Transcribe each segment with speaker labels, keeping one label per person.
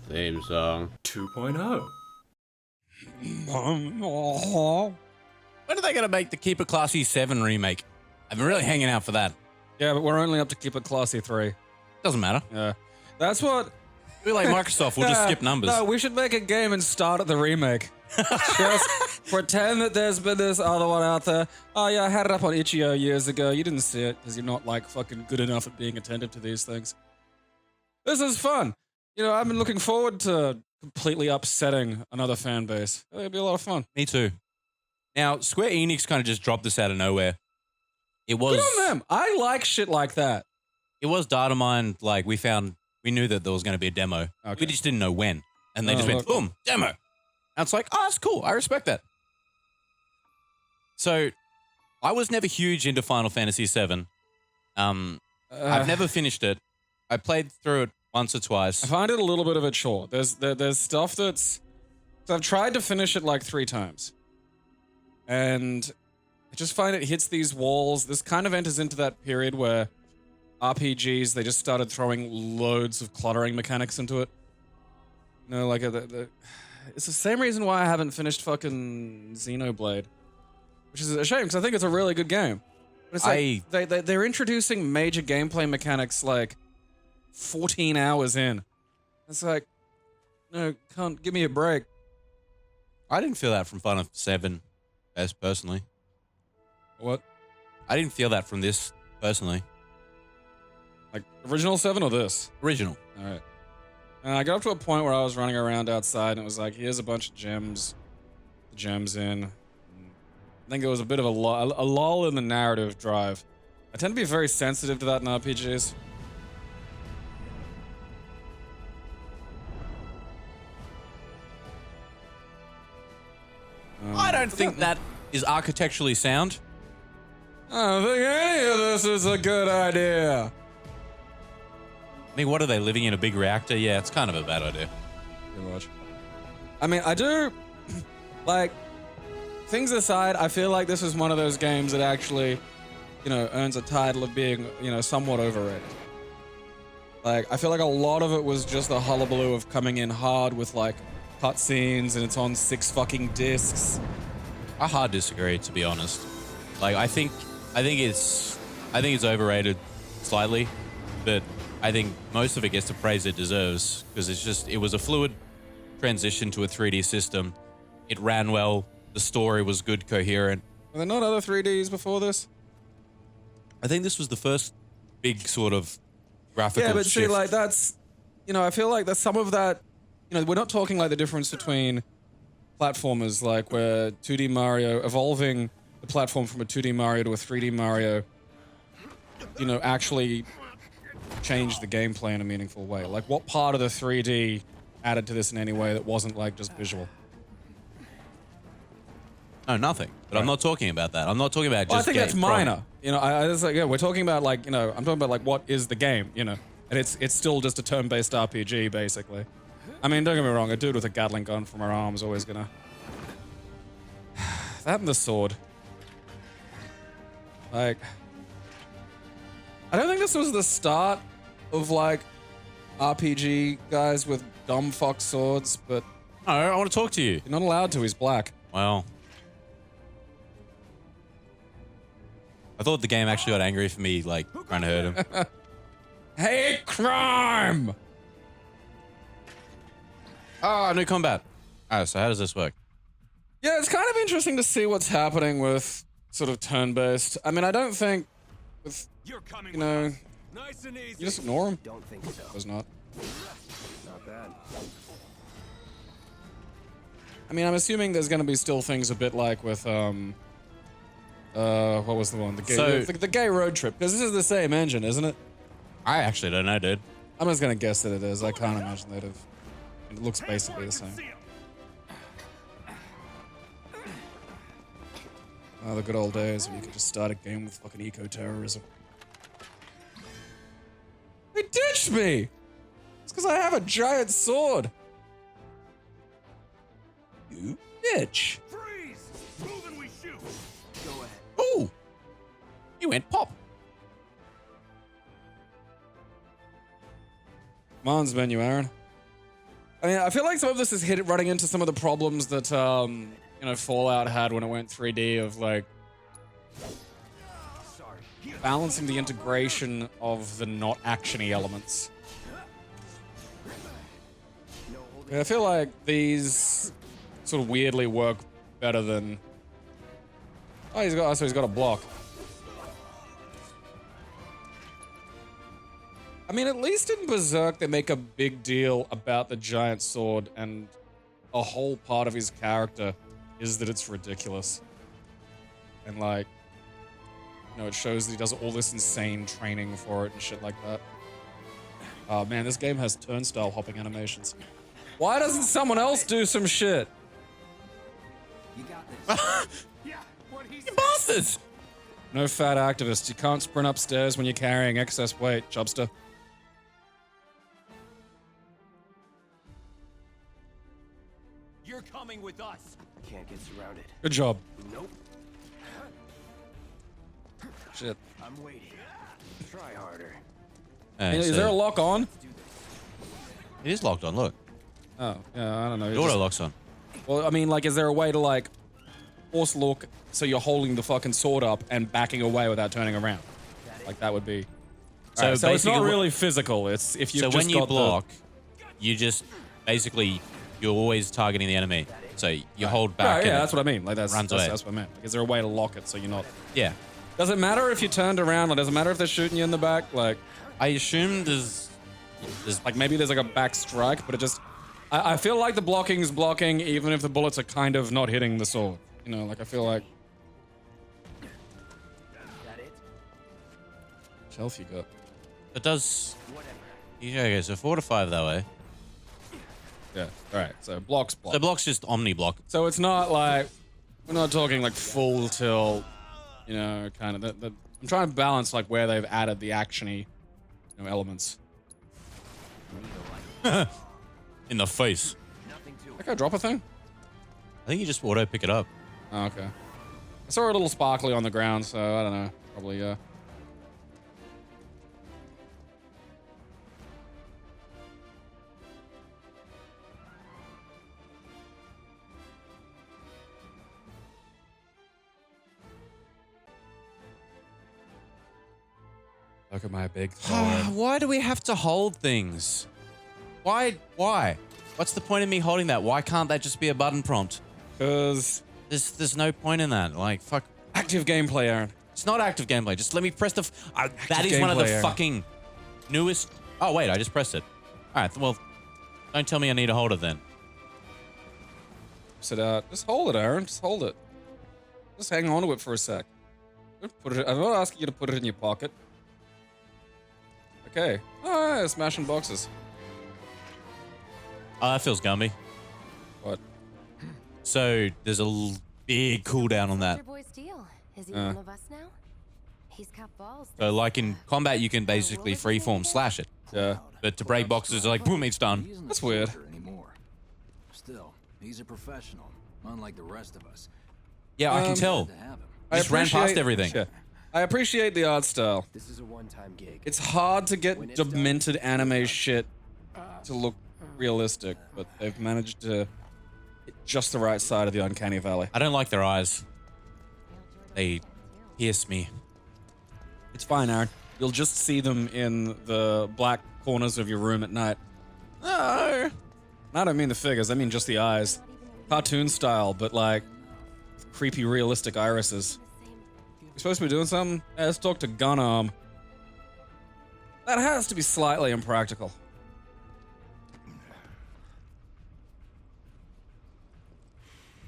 Speaker 1: Theme song.
Speaker 2: 2.0.
Speaker 3: When are they going to make the KeepetClassy 7 remake? I've been really hanging out for that.
Speaker 4: Yeah, but we're only up to KeepetClassy 3.
Speaker 3: Doesn't matter.
Speaker 4: Yeah. That's what...
Speaker 3: We're like Microsoft, we'll just skip numbers.
Speaker 4: No, we should make a game and start at the remake. Just pretend that there's been this other one out there. Oh yeah, I had it up on itch.io years ago. You didn't see it because you're not like fucking good enough at being attentive to these things. This is fun. You know, I've been looking forward to completely upsetting another fan base. It'll be a lot of fun.
Speaker 3: Me too. Now, Square Enix kind of just dropped this out of nowhere. It was...
Speaker 4: Good on them. I like shit like that.
Speaker 3: It was data mined, like we knew that there was going to be a demo.
Speaker 4: Okay.
Speaker 3: We just didn't know when. And they just went, boom, demo. And it's like, oh, that's cool. I respect that. So, I was never huge into Final Fantasy VII. I've never finished it. I played through it once or twice.
Speaker 4: I find it a little bit of a chore. There's stuff that's... So I've tried to finish it like 3 times. And I just find it hits these walls. This kind of enters into that period where RPGs, they just started throwing loads of cluttering mechanics into it. You know, like it's the same reason why I haven't finished fucking Xenoblade. Which is a shame, because I think it's a really good game. But it's like, they're introducing major gameplay mechanics like 14 hours in. It's like, no, can't give me a break.
Speaker 3: I didn't feel that from Final Fantasy VII, personally.
Speaker 4: What?
Speaker 3: I didn't feel that from this, personally.
Speaker 4: Like, original 7 or this?
Speaker 3: Original.
Speaker 4: Alright. And I got up to a point where I was running around outside and it was like, here's a bunch of gems. The gems in. I think it was a bit of a lull in the narrative drive. I tend to be very sensitive to that in RPGs.
Speaker 3: I don't think that is architecturally sound.
Speaker 4: I don't think any of this is a good idea.
Speaker 3: I mean, what are they, living in a big reactor? Yeah, it's kind of a bad idea.
Speaker 4: Pretty much. I mean, I do, like, things aside, I feel like this is one of those games that actually, you know, earns a title of being, you know, somewhat overrated. Like, I feel like a lot of it was just the hullabaloo of coming in hard with, like, cutscenes and it's on 6 fucking discs.
Speaker 3: I hard disagree, to be honest. Like, I think it's overrated slightly, but I think most of it gets the praise it deserves because it was a fluid transition to a 3D system. It ran well. The story was good, coherent.
Speaker 4: Were there not other 3Ds before this?
Speaker 3: I think this was the first big sort of graphical shift.
Speaker 4: See, like, that's, you know, I feel like there's some of that, you know, we're not talking like the difference between platformers, like where 2D Mario, evolving the platform from a 2D Mario to a 3D Mario, you know, actually changed the gameplay in a meaningful way. Like, what part of the 3D added to this in any way that wasn't, like, just visual?
Speaker 3: No, nothing. But right. I'm not talking about that. I'm not talking about just
Speaker 4: I think that's minor. You know, I was like, yeah, we're talking about, like, you know, I'm talking about, like, what is the game, you know? And it's still just a turn-based RPG, basically. I mean, don't get me wrong, a dude with a Gatling gun from her arm is always gonna... That and the sword. Like... I don't think this was the start of, like, RPG guys with dumb fuck swords, but...
Speaker 3: No, I want to talk to you.
Speaker 4: You're not allowed to, he's black.
Speaker 3: Well... I thought the game actually got angry for me, like, trying to hurt him.
Speaker 4: Hate crime!
Speaker 3: Oh, new combat. Alright, so how does this work?
Speaker 4: Yeah, it's kind of interesting to see what's happening with sort of turn-based. I mean, I don't think with, you know,
Speaker 2: nice and easy.
Speaker 4: you just ignore him.
Speaker 5: Don't think so.
Speaker 4: Was not.
Speaker 5: Not bad.
Speaker 4: I mean, I'm assuming there's going to be still things a bit like with, what was the one? The gay road trip, because this is the same engine, isn't it?
Speaker 3: I actually don't know, dude.
Speaker 4: I'm just going to guess that it is. I can't imagine that if it looks basically the same. Oh, the good old days when you could just start a game with fucking eco-terrorism. They ditched me! It's because I have a giant sword! You bitch!
Speaker 2: Freeze! Move and we shoot!
Speaker 5: Go ahead.
Speaker 3: Ooh! You went pop.
Speaker 4: Commands menu, Aaron. I mean, I feel like some of this is running into some of the problems that, you know, Fallout had when it went 3D of like balancing the integration of the not actiony elements. Yeah, I feel like these sort of weirdly work better than. Oh, he's got a block. I mean, at least in Berserk, they make a big deal about the giant sword, and a whole part of his character is that it's ridiculous. And like, you know, it shows that he does all this insane training for it and shit like that. Oh man, this game has turnstile hopping animations. Why doesn't someone else do some shit?
Speaker 5: You got this.
Speaker 3: You bastards!
Speaker 4: No fat activists. You can't sprint upstairs when you're carrying excess weight, Chubster.
Speaker 2: You're coming with us.
Speaker 5: Can't get surrounded.
Speaker 4: Good job.
Speaker 5: Nope.
Speaker 4: Shit.
Speaker 5: I'm waiting. Try harder.
Speaker 4: Is there a lock on?
Speaker 3: It is locked on, look.
Speaker 4: Oh, yeah, I don't know.
Speaker 3: The auto lock's on.
Speaker 4: Well, I mean, like, is there a way to, like, force lock so you're holding the fucking sword up and backing away without turning around? Like, that would be...
Speaker 3: So,
Speaker 4: Alright, so it's not
Speaker 3: basically
Speaker 4: really physical. It's if you
Speaker 3: so
Speaker 4: just
Speaker 3: when you
Speaker 4: got
Speaker 3: block, you just basically you're always targeting the enemy. So you hold back.
Speaker 4: Right, yeah,
Speaker 3: and
Speaker 4: that's what I mean. Like that's
Speaker 3: runs away.
Speaker 4: that's what I meant. Like, is there a way to lock it so you're not?
Speaker 3: Yeah,
Speaker 4: Does it matter if you turned around? Like, does it matter if they're shooting you in the back? Like,
Speaker 3: I assume there's
Speaker 4: like maybe there's like a back strike, but it just. I feel like the blocking's blocking even if the bullets are kind of not hitting the sword. You know, like I feel like.
Speaker 5: That it?
Speaker 4: What else you got?
Speaker 3: it does.
Speaker 5: Whatever.
Speaker 3: Yeah, okay, so 4 to 5 that way.
Speaker 4: Yeah. All right. So blocks block.
Speaker 3: So block's just omni block.
Speaker 4: So it's not like we're not talking like full tilt, you know, kind of. I'm trying to balance like where they've added the actiony, you know, elements.
Speaker 3: In the face.
Speaker 5: Nothing to
Speaker 4: That
Speaker 5: it.
Speaker 4: guy drop a thing?
Speaker 3: I think you just auto pick it up.
Speaker 4: Oh, okay. I saw a little sparkly on the ground, so I don't know. Probably, yeah. Look at my big sword.
Speaker 3: Why do we have to hold things? Why? What's the point of me holding that? Why can't that just be a button prompt?
Speaker 4: Because
Speaker 3: There's no point in that. Like, fuck.
Speaker 4: active gameplay, Aaron.
Speaker 3: It's not active gameplay. Just let me press the... that is one of the
Speaker 4: gameplay, Aaron.
Speaker 3: fucking newest... Oh, wait, I just pressed it. All right, well, don't tell me I need to hold it then.
Speaker 4: Sit out. Just hold it, Aaron. Just hold it. Just hang on to it for a sec. Don't put it. I'm not asking you to put it in your pocket. Okay. Oh, yeah, smashing boxes.
Speaker 3: Oh, that feels gummy.
Speaker 4: What?
Speaker 3: So there's a big cooldown on that.
Speaker 6: Your boy's deal. Is he one of us now? He's got balls.
Speaker 3: So like in combat, you can basically freeform slash it.
Speaker 4: Yeah.
Speaker 3: But to break boxes, like, boom, it's done.
Speaker 5: He isn't
Speaker 4: That's
Speaker 5: a
Speaker 4: weird.
Speaker 5: soldier anymore. Still, he's a professional, unlike the rest of us.
Speaker 3: Yeah, I can tell.
Speaker 5: Glad to have him.
Speaker 4: I
Speaker 3: Just ran past
Speaker 4: appreciate-
Speaker 3: everything.
Speaker 4: Sure. I appreciate the art style.
Speaker 5: This is a one-time gig.
Speaker 4: It's hard to get demented anime shit to look realistic, but they've managed to hit just the right side of the uncanny valley.
Speaker 3: I don't like their eyes. They pierce me.
Speaker 4: It's fine, Aaron. You'll just see them in the black corners of your room at night. No. I don't mean the figures, I mean just the eyes. Cartoon style, but like creepy, realistic irises. You supposed to be doing something? Yeah, let's talk to Gunarm. That has to be slightly impractical.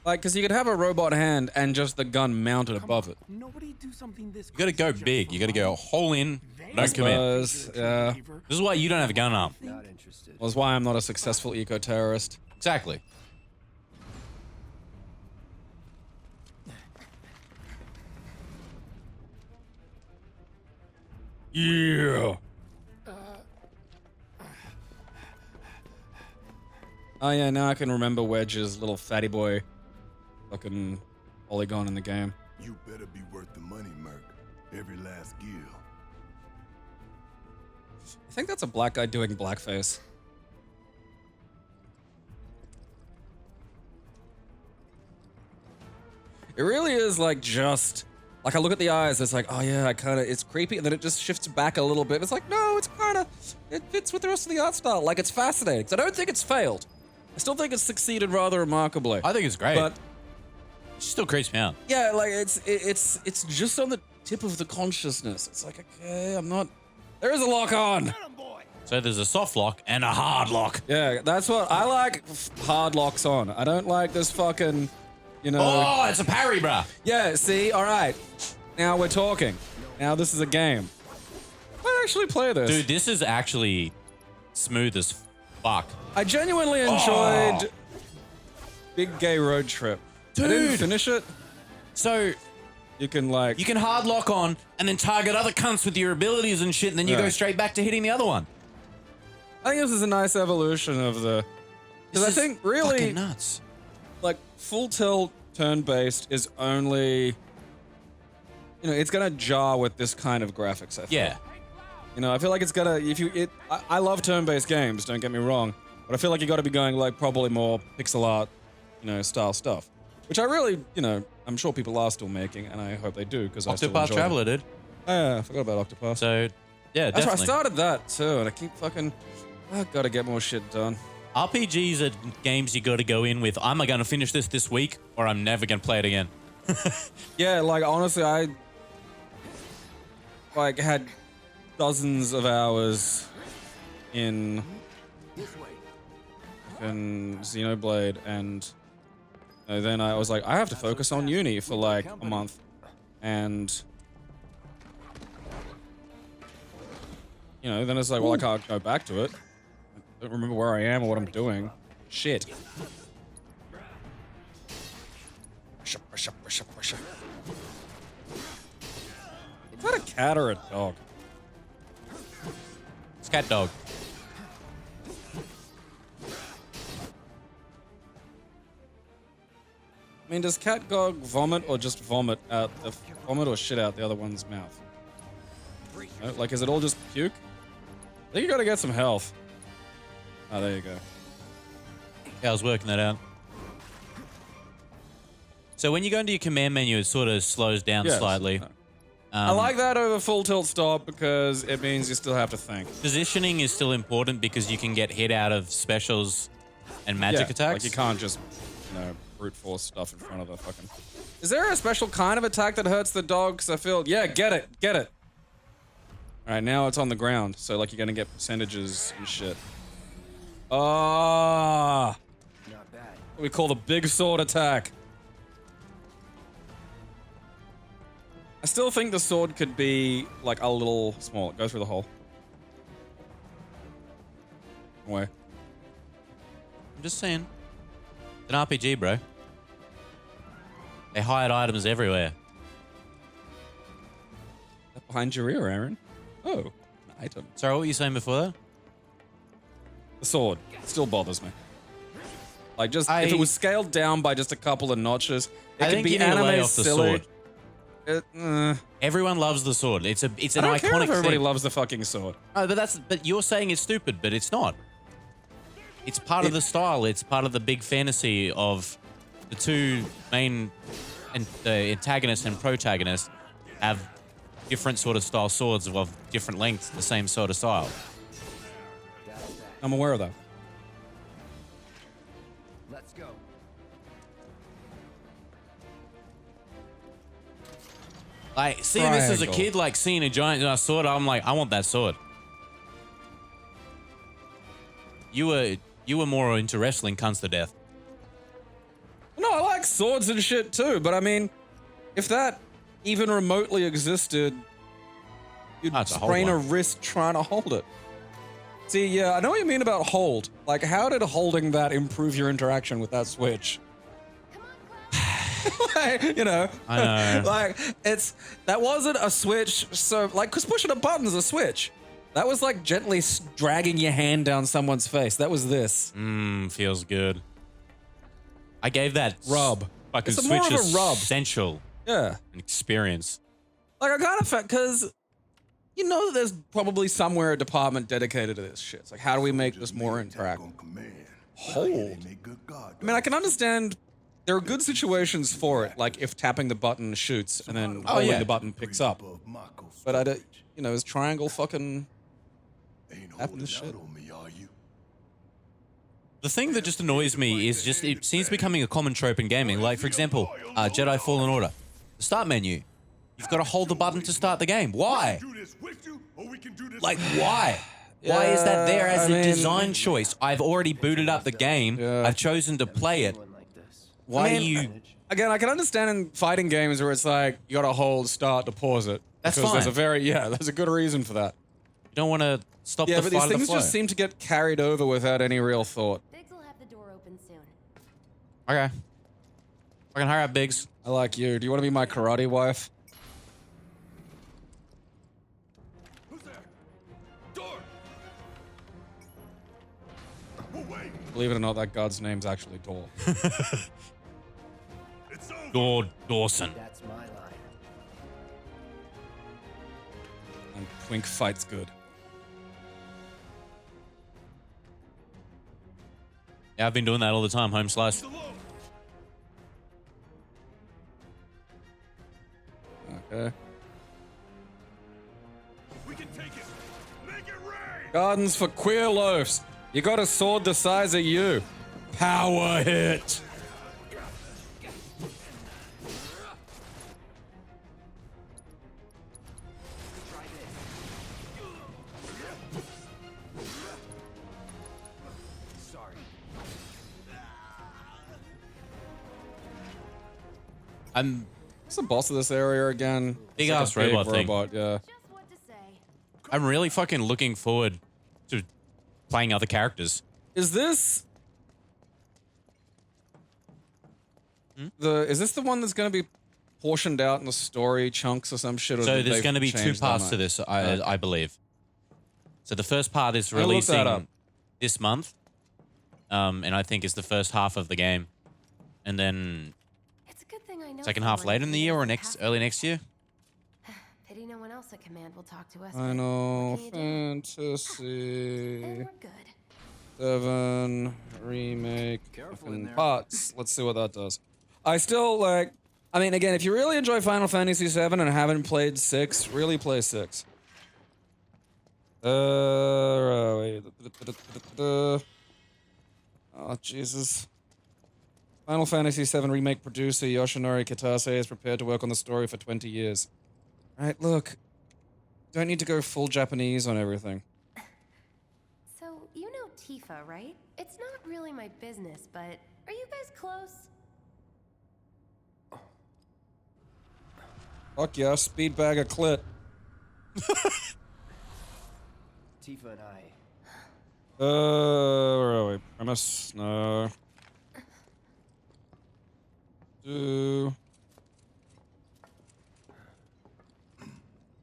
Speaker 4: Like, because you could have a robot hand and just the gun mounted above it.
Speaker 5: Nobody do something this.
Speaker 3: You gotta go big. You gotta go whole in, don't come in.
Speaker 4: Yeah.
Speaker 3: This is why you don't have a gun arm.
Speaker 5: Not interested.
Speaker 4: Well, that's why I'm not a successful eco-terrorist.
Speaker 3: Exactly.
Speaker 4: Yeah. Oh yeah, now I can remember Wedge's little fatty boy fucking polygon in the game.
Speaker 7: You better be worth the money, Merc. Every last gill.
Speaker 4: I think that's a black guy doing blackface. It really is like just like I look at the eyes, it's like, oh yeah, it's creepy, and then it just shifts back a little bit. It's like, no, it fits with the rest of the art style. Like it's fascinating. So I don't think it's failed. I still think it's succeeded rather remarkably.
Speaker 3: I think it's great.
Speaker 4: But
Speaker 3: it still creeps me out.
Speaker 4: yeah, like it's just on the tip of the consciousness. It's like, okay, I'm not. There is a lock on.
Speaker 3: So there's a soft lock and a hard lock.
Speaker 4: Yeah, that's what I like. Hard locks on. I don't like this fucking, you know.
Speaker 3: Oh, it's a parry, bruh.
Speaker 4: Yeah, see, all right. Now we're talking. Now this is a game. I actually play this.
Speaker 3: Dude, this is actually smooth as fuck.
Speaker 4: I genuinely enjoyed Big Gay Road Trip. I didn't
Speaker 3: Dude.
Speaker 4: finish it.
Speaker 3: So
Speaker 4: You can like.
Speaker 3: you can hard lock on and then target other cunts with your abilities and shit, and then you
Speaker 4: Yeah.
Speaker 3: go straight back to hitting the other one.
Speaker 4: I think this is a nice evolution of the. Because I
Speaker 3: This is
Speaker 4: think really,
Speaker 3: fucking nuts.
Speaker 4: like full tilt turn-based is only. You know, it's gonna jar with this kind of graphics. I think.
Speaker 3: Yeah.
Speaker 4: You know, I feel like it's gotta. I love turn-based games. Don't get me wrong, but I feel like you got to be going like probably more pixel art, you know, style stuff. Which I really, you know, I'm sure people are still making, and I hope they do because I still
Speaker 3: Octopath
Speaker 4: enjoy
Speaker 3: Traveler,
Speaker 4: them.
Speaker 3: dude.
Speaker 4: Oh, yeah, I forgot about Octopath.
Speaker 3: So, yeah,
Speaker 4: That's right. I
Speaker 3: definitely.
Speaker 4: started that too, and I keep fucking. I gotta get more shit done.
Speaker 3: RPGs are games you got to go in with, I'm going to finish this week, or I'm never going to play it again.
Speaker 4: Yeah, like honestly, I like had dozens of hours in Xenoblade, and then I was like, I have to focus on uni for like a month, and you know, then it's like, well, I can't go back to it. I don't remember where I am or what I'm doing. Shit. Pressure. Is that a cat or a dog?
Speaker 3: It's cat dog.
Speaker 4: I mean, does cat dog vomit or just vomit or shit out the other one's mouth? No? Like, is it all just puke? I think you gotta get some health. Oh, there you go.
Speaker 3: Yeah, I was working that out. So when you go into your command menu, it sort of slows down
Speaker 4: Yes.
Speaker 3: slightly.
Speaker 4: I like that over full tilt stop because it means you still have to think.
Speaker 3: Positioning is still important because you can get hit out of specials and magic
Speaker 4: Yeah,
Speaker 3: attacks.
Speaker 4: Like you can't just, you know, brute force stuff in front of the fucking. Is there a special kind of attack that hurts the dog? Because I feel, yeah, get it. All right, now it's on the ground, so like you're gonna get percentages and shit. Ah,
Speaker 5: Not bad.
Speaker 4: what we call the big sword attack. I still think the sword could be like a little small. Go through the hole. Where?
Speaker 3: I'm just saying. It's an RPG, bro. They hide items everywhere.
Speaker 4: Behind your ear, Aaron. Oh, an item.
Speaker 3: Sorry, what were you saying before that?
Speaker 4: The sword still bothers me. Like, just if it was scaled down by just a couple of notches, it
Speaker 3: I
Speaker 4: could
Speaker 3: think
Speaker 4: be
Speaker 3: you need to lay
Speaker 4: anime
Speaker 3: off the
Speaker 4: silly.
Speaker 3: sword. Everyone loves the sword. It's an
Speaker 4: I don't
Speaker 3: iconic
Speaker 4: care if everybody
Speaker 3: thing.
Speaker 4: loves the fucking sword.
Speaker 3: Oh, but you're saying it's stupid, but it's not. It's part of the style. It's part of the big fantasy of the two main antagonist and protagonist have different sort of style swords of different lengths, the same sort of style.
Speaker 4: I'm aware of that.
Speaker 5: Let's go.
Speaker 3: Like seeing this as a
Speaker 4: Triangle.
Speaker 3: kid, like seeing a giant sword, I'm like, I want that sword. You were more into wrestling cunts to death.
Speaker 4: No, I like swords and shit too, but I mean, if that even remotely existed, you'd
Speaker 3: That's a whole
Speaker 4: sprain a
Speaker 3: lot.
Speaker 4: wrist trying to hold it. See, yeah, I know what you mean about hold. Like, how did holding that improve your interaction with that switch? Like, you know,
Speaker 3: I know.
Speaker 4: like that wasn't a switch. So, like, cause pushing a button is a switch. That was like gently dragging your hand down someone's face. That was this
Speaker 3: Feels good. I gave that
Speaker 4: rub.
Speaker 3: Fucking
Speaker 4: It's more
Speaker 3: switch
Speaker 4: of a rub.
Speaker 3: essential
Speaker 4: Yeah.
Speaker 3: an experience.
Speaker 4: Like, I kind of felt, because you know that there's probably somewhere a department dedicated to this shit. It's like, how do we make this more interactive?
Speaker 7: On command.
Speaker 4: Hold.
Speaker 7: Ain't they good God,
Speaker 4: I mean, I can understand there are good situations for it, like if tapping the button shoots and then holding
Speaker 3: yeah.
Speaker 4: the button picks up. But I don't, you know, is triangle fucking
Speaker 7: Ain't
Speaker 4: tapping
Speaker 7: holding
Speaker 4: this shit?
Speaker 7: out on me, are you?
Speaker 3: The thing that just annoys me is just it seems becoming a common trope in gaming. Like, for example, Jedi Fallen Order. The start menu. You've got to hold the button to start the game. Why?
Speaker 7: Do this with you, or we can do this.
Speaker 3: Like, why? Why is that there as
Speaker 4: I
Speaker 3: a
Speaker 4: mean-
Speaker 3: design choice? I've already booted up the game.
Speaker 4: Yeah.
Speaker 3: I've chosen to play it. Why are you...
Speaker 4: Again, I can understand in fighting games where it's like you gotta hold start to pause it.
Speaker 3: That's
Speaker 4: because
Speaker 3: fine.
Speaker 4: there's a good reason for that.
Speaker 3: You don't want to stop
Speaker 4: Yeah,
Speaker 3: the
Speaker 4: but
Speaker 3: fight
Speaker 4: these
Speaker 3: of the
Speaker 4: things
Speaker 3: flow.
Speaker 4: just seem to get carried over without any real thought.
Speaker 6: Biggs will have the door open soon.
Speaker 3: Okay. Fucking hurry up, Biggs.
Speaker 4: I like you. Do you want to be my karate wife?
Speaker 7: Who's there? Door. Oh, wait.
Speaker 4: Believe it or not, that god's name's actually Dor.
Speaker 7: It's over.
Speaker 3: Dawson.
Speaker 8: That's my line.
Speaker 4: And Twink fights good.
Speaker 3: Yeah, I've been doing that all the time, home slice.
Speaker 7: Alone.
Speaker 4: Okay.
Speaker 7: We can take it. Make it rain.
Speaker 4: Gardens for queer loafs. You got a sword the size of you. Power hit.
Speaker 2: Sorry.
Speaker 3: I'm
Speaker 4: What's the boss of this area again?
Speaker 3: Big
Speaker 4: It's like
Speaker 3: ass
Speaker 4: a big
Speaker 3: robot thing.
Speaker 4: yeah.
Speaker 6: Just what to say.
Speaker 3: I'm really fucking looking forward to playing other characters.
Speaker 4: Is this is this the one that's going to be portioned out in the story chunks or some shit? Or
Speaker 3: So
Speaker 4: did
Speaker 3: there's
Speaker 4: they
Speaker 3: going to be 2
Speaker 4: change their
Speaker 3: parts to
Speaker 4: mind?
Speaker 3: this, I believe. So the first part is
Speaker 4: I'll look that up.
Speaker 3: releasing this month, and I think it's the first half of the game, and then
Speaker 6: It's a good thing I know.
Speaker 3: second half
Speaker 6: someone
Speaker 3: later in the
Speaker 6: who
Speaker 3: year or
Speaker 6: knows the
Speaker 3: early next year.
Speaker 6: Pity no one else at Command will talk to us.
Speaker 4: I
Speaker 6: but
Speaker 4: know.
Speaker 6: what can you do?
Speaker 4: Fantasy
Speaker 6: And we're good.
Speaker 4: 7 remake
Speaker 5: Careful
Speaker 4: fucking
Speaker 5: in there.
Speaker 4: parts. Let's see what that does. I still like. I mean, again, if you really enjoy Final Fantasy 7 and haven't played 6, really play 6. Wait. Oh Jesus. Final Fantasy 7 remake producer Yoshinori Kitase is prepared to work on the story for 20 years. Right, look. Don't need to go full Japanese on everything.
Speaker 6: So, you know Tifa, right? It's not really my business, but are you guys close?
Speaker 4: Fuck yeah, speed bag a clit.
Speaker 8: Tifa and I.
Speaker 4: Where are we? Premise? No.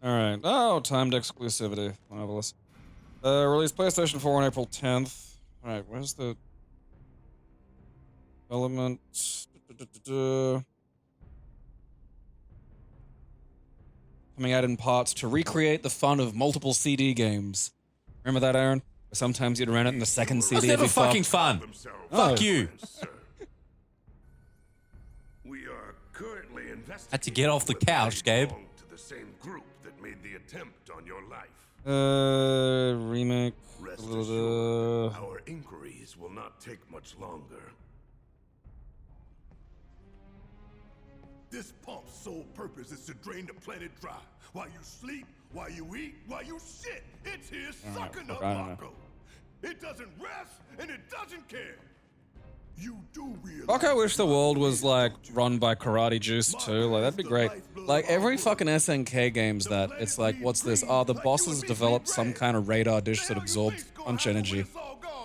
Speaker 4: Alright. Oh, timed exclusivity. Marvelous. Released PlayStation 4 on April 10th. Alright, where's the development? Coming out in parts to recreate the fun of multiple CD games. Remember that, Aaron? Sometimes you'd rent it in the second CD.
Speaker 3: It's never
Speaker 4: if you
Speaker 3: fucking
Speaker 4: fucked.
Speaker 3: fun.
Speaker 4: Oh.
Speaker 3: Fuck you.
Speaker 7: We are currently investigating.
Speaker 3: Had to get off the
Speaker 7: whether
Speaker 3: couch,
Speaker 7: they
Speaker 3: Gabe.
Speaker 7: belong to the same group that made the attempt on your life.
Speaker 4: Remake.
Speaker 7: Rest assured, our inquiries will not take much longer. This pump's sole purpose is to drain the planet dry. While you sleep, while you eat, while you shit, it's here sucking up
Speaker 4: I don't know.
Speaker 7: Marco. It doesn't rest and it doesn't care. You do realize.
Speaker 4: Fuck, I wish the world was like run by Karate Juice too. Like that'd be great. Like every fucking SNK game's that. It's like, what's this? Oh, the bosses developed some kind of radar dish that absorbs punch energy.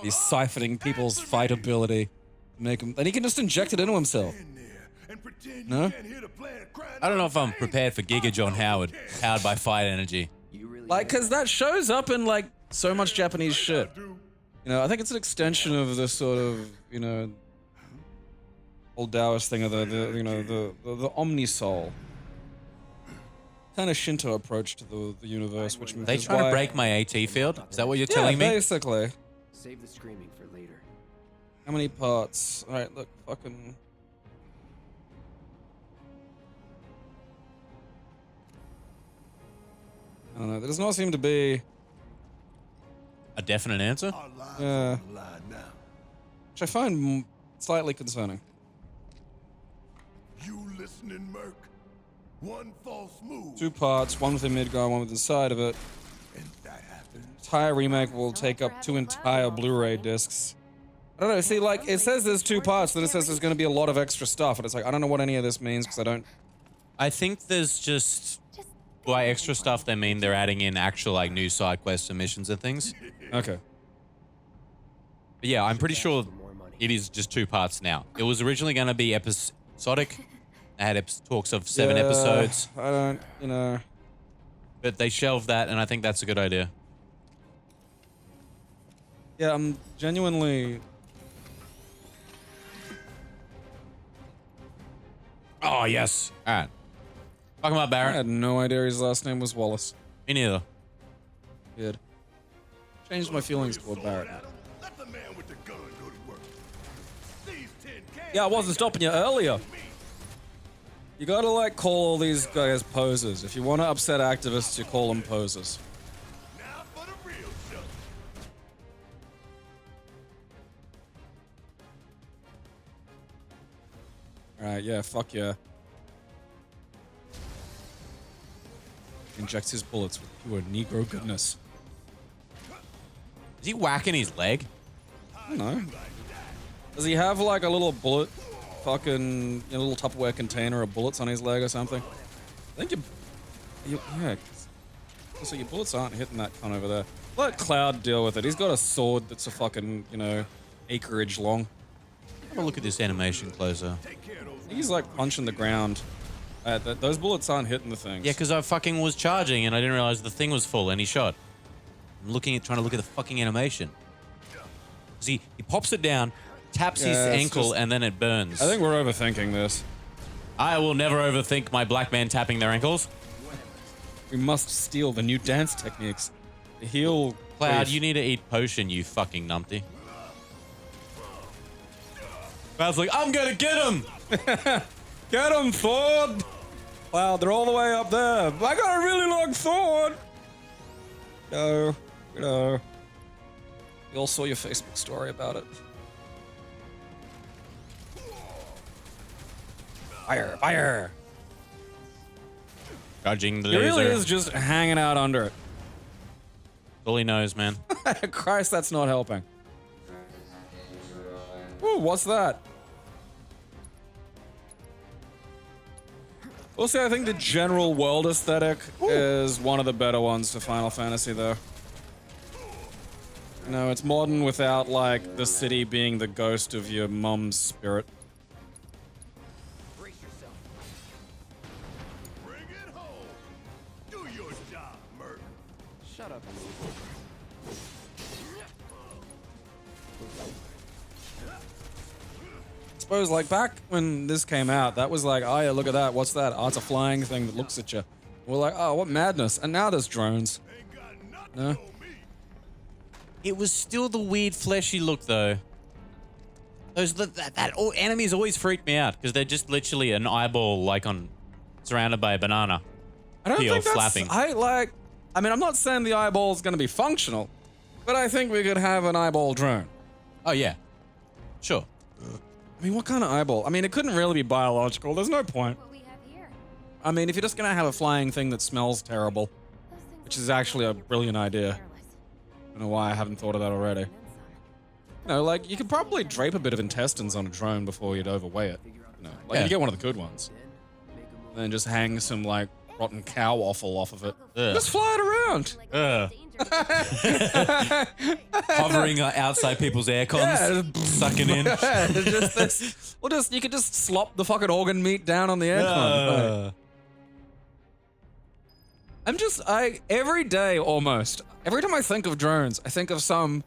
Speaker 4: He's siphoning people's fight ability. Make him, then he can just inject it into himself. No?
Speaker 3: I don't know if I'm prepared for Giga John Howard, powered by fight energy.
Speaker 8: You really.
Speaker 4: Like, cause that shows up in like so much Japanese shit. You know, I think it's an extension of the sort of, you know, old Taoist thing of the Omni Soul. Kind of Shinto approach to the universe, which
Speaker 3: Are they
Speaker 4: is
Speaker 3: trying to
Speaker 4: why-
Speaker 3: break my AT field? Is that what you're
Speaker 4: Yeah,
Speaker 3: telling me?
Speaker 4: basically.
Speaker 8: Save the screaming for later.
Speaker 4: How many parts? Alright, look, fucking... I don't know. There does not seem to be,
Speaker 3: A definite answer?
Speaker 7: Our lives
Speaker 4: Yeah.
Speaker 7: are on the line now.
Speaker 4: which I find slightly concerning.
Speaker 7: You listening, Merc? One false move,
Speaker 4: 2 parts, one with the Midgar, one with the side of it.
Speaker 7: and that happens.
Speaker 4: Entire remake will take up 2 entire Blu-ray discs. I don't know. See, like, it says there's 2 parts, then it says there's going to be a lot of extra stuff, and it's like, I don't know what any of this means because I don't.
Speaker 3: I think there's just by extra stuff they mean they're adding in actual like new side quests and missions and things.
Speaker 4: Okay.
Speaker 3: But yeah, I'm pretty sure it is just 2 parts now. It was originally going to be episodic. They had talks of 7
Speaker 4: Yeah,
Speaker 3: episodes,
Speaker 4: I don't, you know.
Speaker 3: but they shelved that, and I think that's a good idea.
Speaker 4: Yeah, I'm genuinely.
Speaker 3: Oh yes. All right. Talking about
Speaker 4: I
Speaker 3: Barrett.
Speaker 4: had no idea his last name was Wallace.
Speaker 3: Me neither.
Speaker 4: Weird. Changed my feelings toward Barrett.
Speaker 7: Let the man with the gun go to work. These 10 cans
Speaker 4: Yeah, I wasn't stopping you earlier. You gotta like call all these guys posers. If you want to upset activists, you call them posers.
Speaker 7: now for the real show.
Speaker 4: Alright, yeah, fuck yeah. Injects his bullets with pure Negro goodness.
Speaker 3: Is he whacking his leg?
Speaker 4: I don't know. Does he have like a little bullet, fucking, you know, little Tupperware container of bullets on his leg or something? I think yeah. So your bullets aren't hitting that cunt over there. Let Cloud deal with it. He's got a sword that's a fucking, you know, acreage long.
Speaker 3: Have a look at this animation closer.
Speaker 4: He's like punching the ground. Those bullets aren't hitting the things.
Speaker 3: Yeah, because I fucking was charging and I didn't realize the thing was full and he shot. I'm trying to look at the fucking animation. 'Cause he pops it down, taps his
Speaker 4: Yeah, it's
Speaker 3: ankle,
Speaker 4: just-
Speaker 3: and then it burns.
Speaker 4: I think we're overthinking this.
Speaker 3: I will never overthink my black man tapping their ankles.
Speaker 4: We must steal the new dance techniques. The heal.
Speaker 3: Cloud,
Speaker 4: grief.
Speaker 3: you need to eat potion, you fucking numpty. Cloud's like, I'm gonna get him!
Speaker 4: Get him, Thord! Wow, they're all the way up there. I got a really long sword! No, no. We all saw your Facebook story about it. Fire, fire!
Speaker 3: Judging the
Speaker 4: He
Speaker 3: laser.
Speaker 4: really is just hanging out under it.
Speaker 3: All he knows, man.
Speaker 4: Christ, that's not helping. Ooh, what's that? Also, I think the general world aesthetic is one of the better ones for Final Fantasy, though. No, it's modern without, like, the city being the ghost of your mum's spirit.
Speaker 2: Brace yourself.
Speaker 7: Bring it home. Do your job, Merc.
Speaker 8: Shut up.
Speaker 4: I suppose, like, back when this came out, that was like, oh yeah, look at that, what's that? Oh, it's a flying thing that looks at you. We're like, oh, what madness. And now there's drones.
Speaker 7: Ain't got nothing
Speaker 4: No.
Speaker 7: on me.
Speaker 3: It was still the weird fleshy look, though. That enemies always freak me out because they're just literally an eyeball, like surrounded by a banana.
Speaker 4: I don't
Speaker 3: Peel
Speaker 4: think that's,
Speaker 3: flapping.
Speaker 4: I mean, I'm not saying the eyeball's gonna be functional, but I think we could have an eyeball drone.
Speaker 3: Oh yeah, sure.
Speaker 4: I mean, what kind of eyeball? I mean, it couldn't really be biological. There's no point.
Speaker 6: What we have here.
Speaker 4: I mean, if you're just gonna have a flying thing that smells terrible,
Speaker 6: Those things
Speaker 4: which
Speaker 6: look
Speaker 4: is actually a
Speaker 6: really
Speaker 4: brilliant idea.
Speaker 6: careless.
Speaker 4: I don't know why I haven't thought of that already.
Speaker 6: And then some.
Speaker 4: No, like, you could probably drape a bit of intestines on a drone before you'd overweigh it. You know, like,
Speaker 3: Yeah.
Speaker 4: you get one of the good ones. And then just hang some, like, rotten cow offal off of it.
Speaker 3: Ugh.
Speaker 4: Just fly it around.
Speaker 6: Like
Speaker 3: Ugh.
Speaker 6: danger.
Speaker 3: Hovering outside people's air cons,
Speaker 4: Yeah.
Speaker 3: sucking in.
Speaker 4: Yeah, just this. Well, just you could just slop the fucking organ meat down on the aircon. Like, every day almost, every time I think of drones, I think of some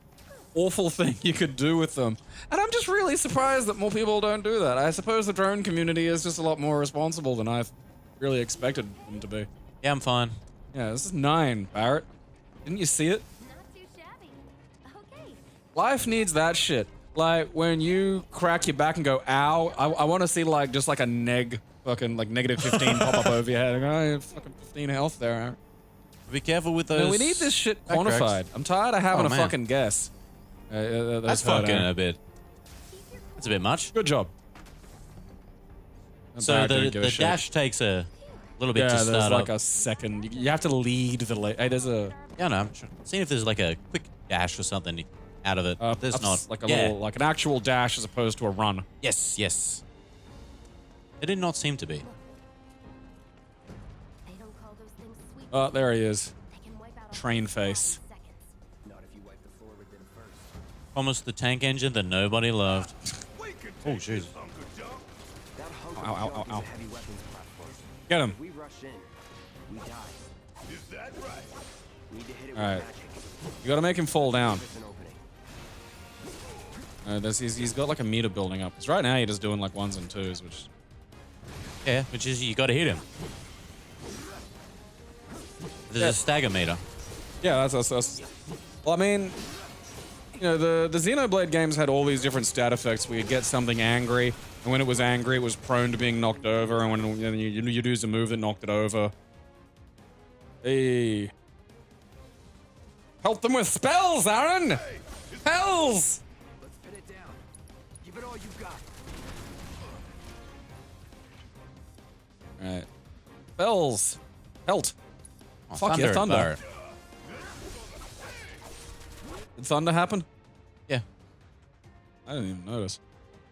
Speaker 4: awful thing you could do with them. And I'm just really surprised that more people don't do that. I suppose the drone community is just a lot more responsible than I've really expected them to be.
Speaker 3: Yeah, I'm fine.
Speaker 4: Yeah, this is 9, Barrett. Didn't you see it?
Speaker 6: Not too shabby. Okay.
Speaker 4: Life needs that shit. Like, when you crack your back and go, ow, I want to see, like, just like a fucking, like, -15 pop up over your head. And go, oh, you have fucking 15 health there.
Speaker 3: I Be careful with those.
Speaker 4: No, we need this shit
Speaker 3: backtracks.
Speaker 4: quantified. I'm tired of having
Speaker 3: Oh,
Speaker 4: a
Speaker 3: man.
Speaker 4: fucking guess.
Speaker 3: That's fucking a bit. That's a bit much.
Speaker 4: Good job.
Speaker 3: So
Speaker 4: Barrett
Speaker 3: the
Speaker 4: didn't give a shit.
Speaker 3: dash takes a little bit to
Speaker 4: there's
Speaker 3: start
Speaker 4: like
Speaker 3: up.
Speaker 4: a second. You have to lead the. Hey, there's a.
Speaker 3: Yeah, no, I'm seeing if there's like a quick dash or something out of it. There's not.
Speaker 4: Like a
Speaker 3: Yeah.
Speaker 4: little, like an actual dash as opposed to a run.
Speaker 3: Yes, yes. It did not seem to be.
Speaker 6: They don't call those things sweet.
Speaker 4: Oh, there he is.
Speaker 6: They can wipe out a
Speaker 4: Train
Speaker 6: whole squad in
Speaker 4: face.
Speaker 6: seconds.
Speaker 8: Not if you wipe the floor with them first.
Speaker 3: Almost the tank engine that nobody loved.
Speaker 7: We can
Speaker 3: Oh,
Speaker 7: take this
Speaker 3: jeez.
Speaker 7: hunk of junk.
Speaker 8: That hunk
Speaker 4: Ow, ow,
Speaker 8: of junk
Speaker 4: ow, ow.
Speaker 8: is a heavy weapons platform.
Speaker 4: Get him.
Speaker 8: If we rush in, we die.
Speaker 7: Is that right?
Speaker 8: We need to hit it
Speaker 4: All right.
Speaker 8: with magic.
Speaker 4: You gotta make him fall down.
Speaker 8: There's an opening.
Speaker 4: He's got like a meter building up. Because right now you're just doing like 1s and 2s, which.
Speaker 3: Yeah, which is you got to hit him. There's
Speaker 4: Yeah.
Speaker 3: a stagger meter.
Speaker 4: Yeah, that's. Well, I mean, you know, the Xenoblade games had all these different stat effects where you get something angry, and when it was angry, it was prone to being knocked over, and when you'd use a move that knocked it over. Hey. Help them with spells, Aaron! Spells!
Speaker 5: Let's pin it down. Give it all you got.
Speaker 4: Alright. Spells. Helt.
Speaker 3: Oh,
Speaker 4: Fuck yeah, thunder.
Speaker 3: Barrett.
Speaker 4: Did thunder happen?
Speaker 3: Yeah,
Speaker 4: I didn't even notice.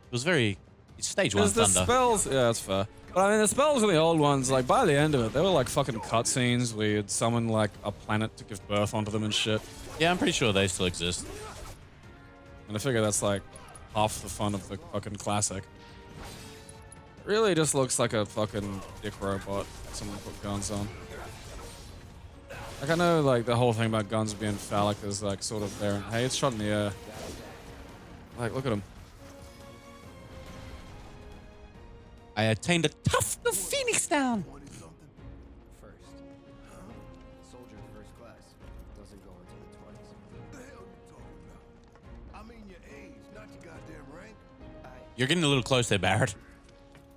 Speaker 3: it was very. It's stage 1
Speaker 4: Because the
Speaker 3: thunder.
Speaker 4: spells, yeah, that's fair. But I mean, the spells in the old ones, like by the end of it, they were like fucking cutscenes where you'd summon like a planet to give birth onto them and shit.
Speaker 3: Yeah, I'm pretty sure they still exist.
Speaker 4: And I figure that's like half the fun of the fucking classic. Really just looks like a fucking dick robot someone put guns on. Like I know like the whole thing about guns being phallic is like sort of there. Hey, it's shot in the air. Like, look at him.
Speaker 3: I attained a tuft of Phoenix down.
Speaker 8: First. Soldier in first class doesn't go into the 20s.
Speaker 7: The hell you talking about? I mean your age, not your goddamn rank.
Speaker 3: You're getting a little close there, Barrett.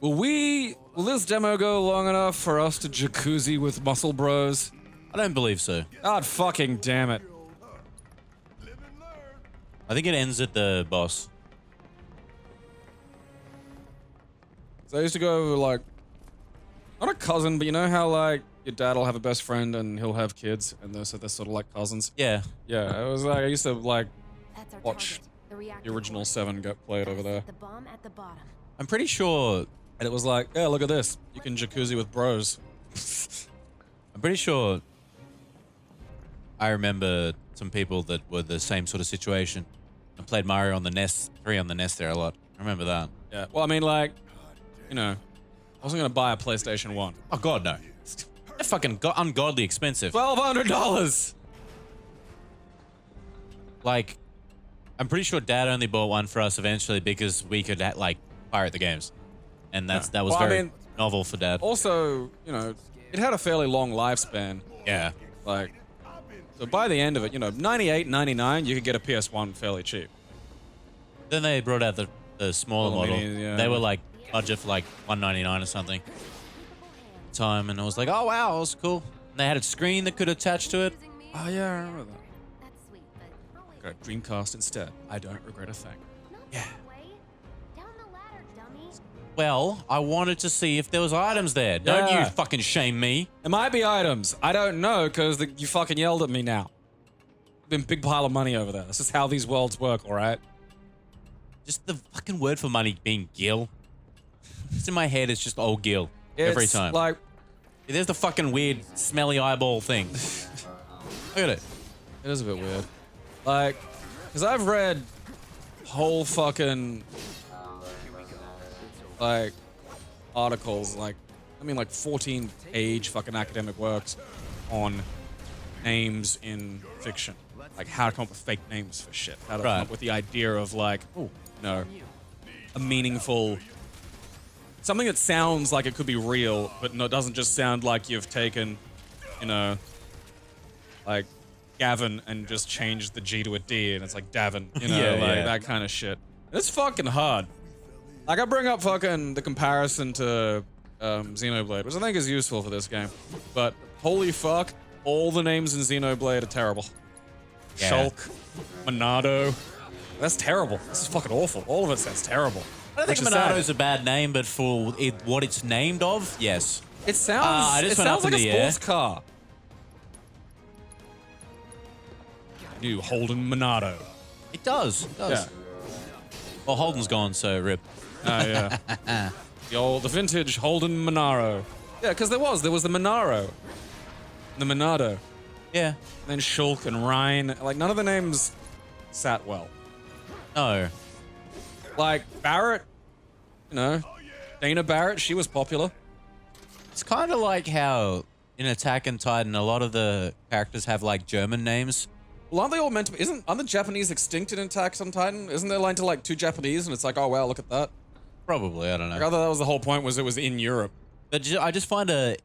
Speaker 4: Will this demo go long enough for us to jacuzzi with muscle bros?
Speaker 3: I don't believe so.
Speaker 4: God fucking damn it.
Speaker 7: Live and learn.
Speaker 3: I think it ends at the boss.
Speaker 4: So I used to go over like, not a cousin, but you know how like your dad will have a best friend and he'll have kids and they're sort of like cousins?
Speaker 3: Yeah.
Speaker 4: Yeah, it was like, I used to like
Speaker 6: That's our
Speaker 4: watch
Speaker 6: target. The reactor
Speaker 4: the original
Speaker 6: core.
Speaker 4: 7 get played over there.
Speaker 6: The bomb at the bottom.
Speaker 3: I'm pretty sure.
Speaker 4: And it was like, yeah, look at this. You can jacuzzi with bros.
Speaker 3: I'm pretty sure. I remember some people that were the same sort of situation. I played Mario on the NES, 3 on the NES there a lot. I remember that.
Speaker 4: Yeah, well, I mean, like, you know, I wasn't gonna buy a PlayStation 1.
Speaker 3: Oh god, no. They're fucking ungodly expensive.
Speaker 4: $1,200!
Speaker 3: Like, I'm pretty sure Dad only bought one for us eventually because we could like pirate the games, and that was
Speaker 4: Well, I
Speaker 3: very
Speaker 4: mean-
Speaker 3: novel for Dad.
Speaker 4: Also, you know, it had a fairly long lifespan.
Speaker 3: Yeah.
Speaker 4: Like, so by the end of it, you know, 98, 99, you could get a PS1 fairly cheap.
Speaker 3: Then they brought out the smaller
Speaker 4: Little
Speaker 3: model.
Speaker 4: mini, yeah.
Speaker 3: They were like budget for like $199 or something. Time, and I was like, oh wow, that was cool. And they had a screen that could attach to it.
Speaker 6: Using me?
Speaker 4: Oh yeah, I remember that.
Speaker 6: That's sweet, but I'll wait.
Speaker 4: Got a Dreamcast instead. I don't regret a thing.
Speaker 6: Not
Speaker 3: Yeah.
Speaker 6: that way. Down the ladder, dummy.
Speaker 3: Well, I wanted to see if there was items there. Don't
Speaker 4: Yeah.
Speaker 3: you fucking shame me.
Speaker 4: There might be items. I don't know because you fucking yelled at me now. Been big pile of money over there. This is how these worlds work, all right?
Speaker 3: Just the fucking word for money being Gil. It's in my head. It's just old Gil every
Speaker 4: It's
Speaker 3: time.
Speaker 4: Like,
Speaker 3: There's the fucking weird smelly eyeball thing. Look at it.
Speaker 4: it is a bit weird. Like, because I've read whole fucking like articles, like I mean, like 14-page fucking academic works on names in fiction, like how to come up with fake names for shit, how to come
Speaker 3: Right.
Speaker 4: up with the idea of like, oh no, a meaningful. Something that sounds like it could be real, but no, doesn't just sound like you've taken, you know, like Gavin and just changed the G to a D and it's like Davin, you know,
Speaker 3: Yeah,
Speaker 4: like
Speaker 3: yeah.
Speaker 4: that kind of shit. It's fucking hard. Like I bring up fucking the comparison to Xenoblade, which I think is useful for this game, but holy fuck, all the names in Xenoblade are terrible.
Speaker 3: Yeah.
Speaker 4: Shulk, Monado. That's terrible. This is fucking awful. All of it sounds terrible.
Speaker 3: I don't think
Speaker 4: Which is sad.
Speaker 3: Monado's a bad name, but for what it's named of, yes.
Speaker 4: It sounds.
Speaker 3: I just
Speaker 4: It
Speaker 3: went
Speaker 4: sounds
Speaker 3: up
Speaker 4: like
Speaker 3: in
Speaker 4: a
Speaker 3: the air.
Speaker 4: sports car. New Holden Monado.
Speaker 3: It does. It does.
Speaker 4: Yeah.
Speaker 3: Well, Holden's gone, so rip.
Speaker 4: Yeah. the vintage Holden Monaro. Yeah, because there was the Monaro, the Monado,
Speaker 3: Yeah.
Speaker 4: and then Shulk and Ryan. Like none of the names sat well.
Speaker 3: No.
Speaker 4: Like Barrett, you know, Dana Barrett. She was popular.
Speaker 3: It's kind of like how in Attack on Titan, a lot of the characters have like German names.
Speaker 4: Well, aren't they all meant to be? Aren't the Japanese extinct in Attack on Titan? Isn't there line to like 2 Japanese, and it's like, oh wow, look at that.
Speaker 3: Probably, I don't know.
Speaker 4: Like, I thought that was the whole point. Was it was in Europe?
Speaker 3: But I just find the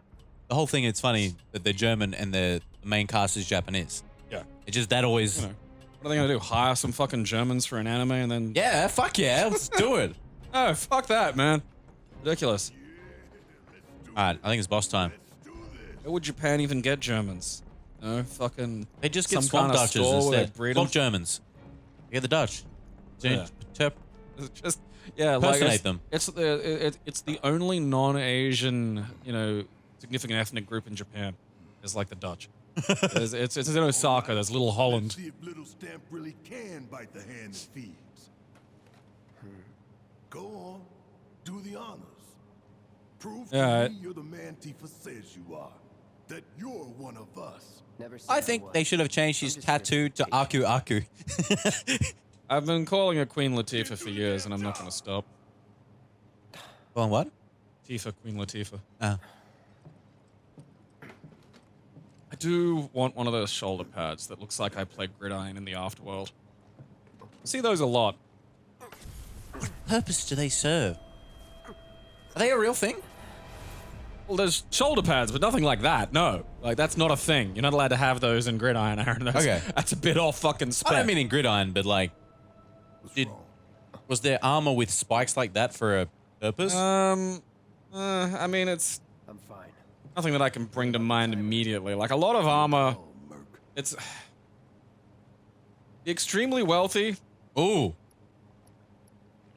Speaker 3: whole thing, it's funny that they're German and the main cast is Japanese.
Speaker 4: Yeah.
Speaker 3: It's just that always...
Speaker 4: You know, what are they gonna do? Hire some fucking Germans for an anime and then?
Speaker 3: Yeah, fuck yeah, let's do it.
Speaker 4: Oh, fuck that, man. Ridiculous.
Speaker 3: Alright, I think it's boss time.
Speaker 4: Where would Japan even get Germans? No, fucking.
Speaker 3: They just get
Speaker 4: some
Speaker 3: swamp
Speaker 4: kind of
Speaker 3: Dutchers
Speaker 4: store where they
Speaker 3: instead.
Speaker 4: breed
Speaker 3: Swamp
Speaker 4: 'em.
Speaker 3: Germans. You get the Dutch.
Speaker 4: Yeah.
Speaker 3: Terp-
Speaker 4: It's just yeah,
Speaker 3: Personate them.
Speaker 4: It's the only non-Asian, you know, significant ethnic group in Japan. Is like the Dutch. it's in Osaka. There's Little Holland.
Speaker 7: See if little Stamp really can bite the hand that feeds. Go on, do the honors. Prove
Speaker 4: Yeah,
Speaker 7: to me you're the man Tifa says you are. That you're one of us.
Speaker 8: Never seen
Speaker 3: I
Speaker 8: her
Speaker 3: think
Speaker 8: once.
Speaker 3: they should have changed his
Speaker 8: I'm just
Speaker 3: tattoo to Aku Aku.
Speaker 4: I've been calling her Queen Latifah for years, and I'm not gonna stop.
Speaker 3: Well, what?
Speaker 4: Tifa, Queen Latifah.
Speaker 3: Oh.
Speaker 4: I do want one of those shoulder pads that looks like I played Gridiron in the Afterworld. I see those a lot.
Speaker 3: What purpose do they serve? Are they a real thing?
Speaker 4: Well, there's shoulder pads, but nothing like that. No, like that's not a thing. You're not allowed to have those in Gridiron, Aaron.
Speaker 3: Okay.
Speaker 4: That's a bit off fucking
Speaker 3: I
Speaker 4: spec.
Speaker 3: don't mean in Gridiron, but like, was there armor with spikes like that for a purpose?
Speaker 4: I mean, it's
Speaker 8: I'm fine.
Speaker 4: nothing that I can bring to mind immediately. Like a lot of armor,
Speaker 7: Oh, Merc.
Speaker 4: it's the extremely wealthy.
Speaker 3: Ooh.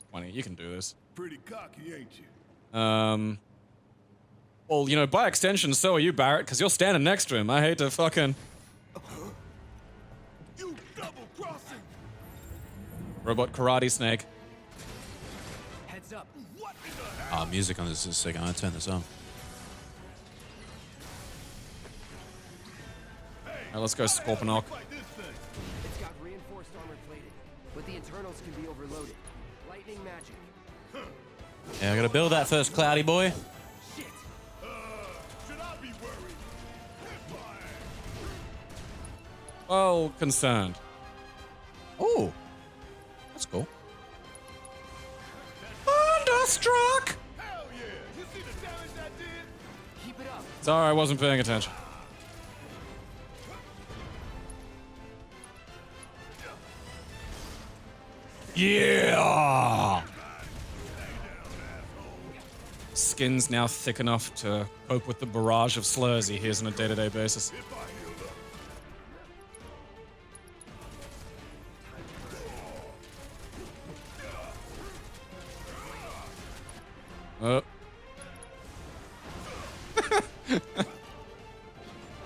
Speaker 4: 20, you can do this.
Speaker 7: Pretty cocky, ain't you?
Speaker 4: Well, you know, by extension, so are you, Barrett, because you're standing next to him. I hate to fucking
Speaker 7: You double-crossing!
Speaker 4: robot karate snake.
Speaker 8: Heads up.
Speaker 7: What in the hell?
Speaker 3: Oh, music on this is sick. I'm gonna turn this on.
Speaker 4: All right, let's go, Scorponok.
Speaker 7: Fight this thing.
Speaker 8: It's got reinforced armor plated, but the internals can be overloaded. Lightning magic.
Speaker 3: Yeah, I gotta build that first, Cloudy boy.
Speaker 8: Shit.
Speaker 7: Should I be worried? Hit my ass.
Speaker 4: Well, concerned.
Speaker 3: Oh, that's cool.
Speaker 4: Thunderstruck!
Speaker 7: Hell yeah! You see the damage that did?
Speaker 8: Keep it up.
Speaker 4: Sorry, I wasn't paying attention. Yeah! Skin's now thick enough to cope with the barrage of slurs he hears on a day-to-day basis.
Speaker 7: If I healed up.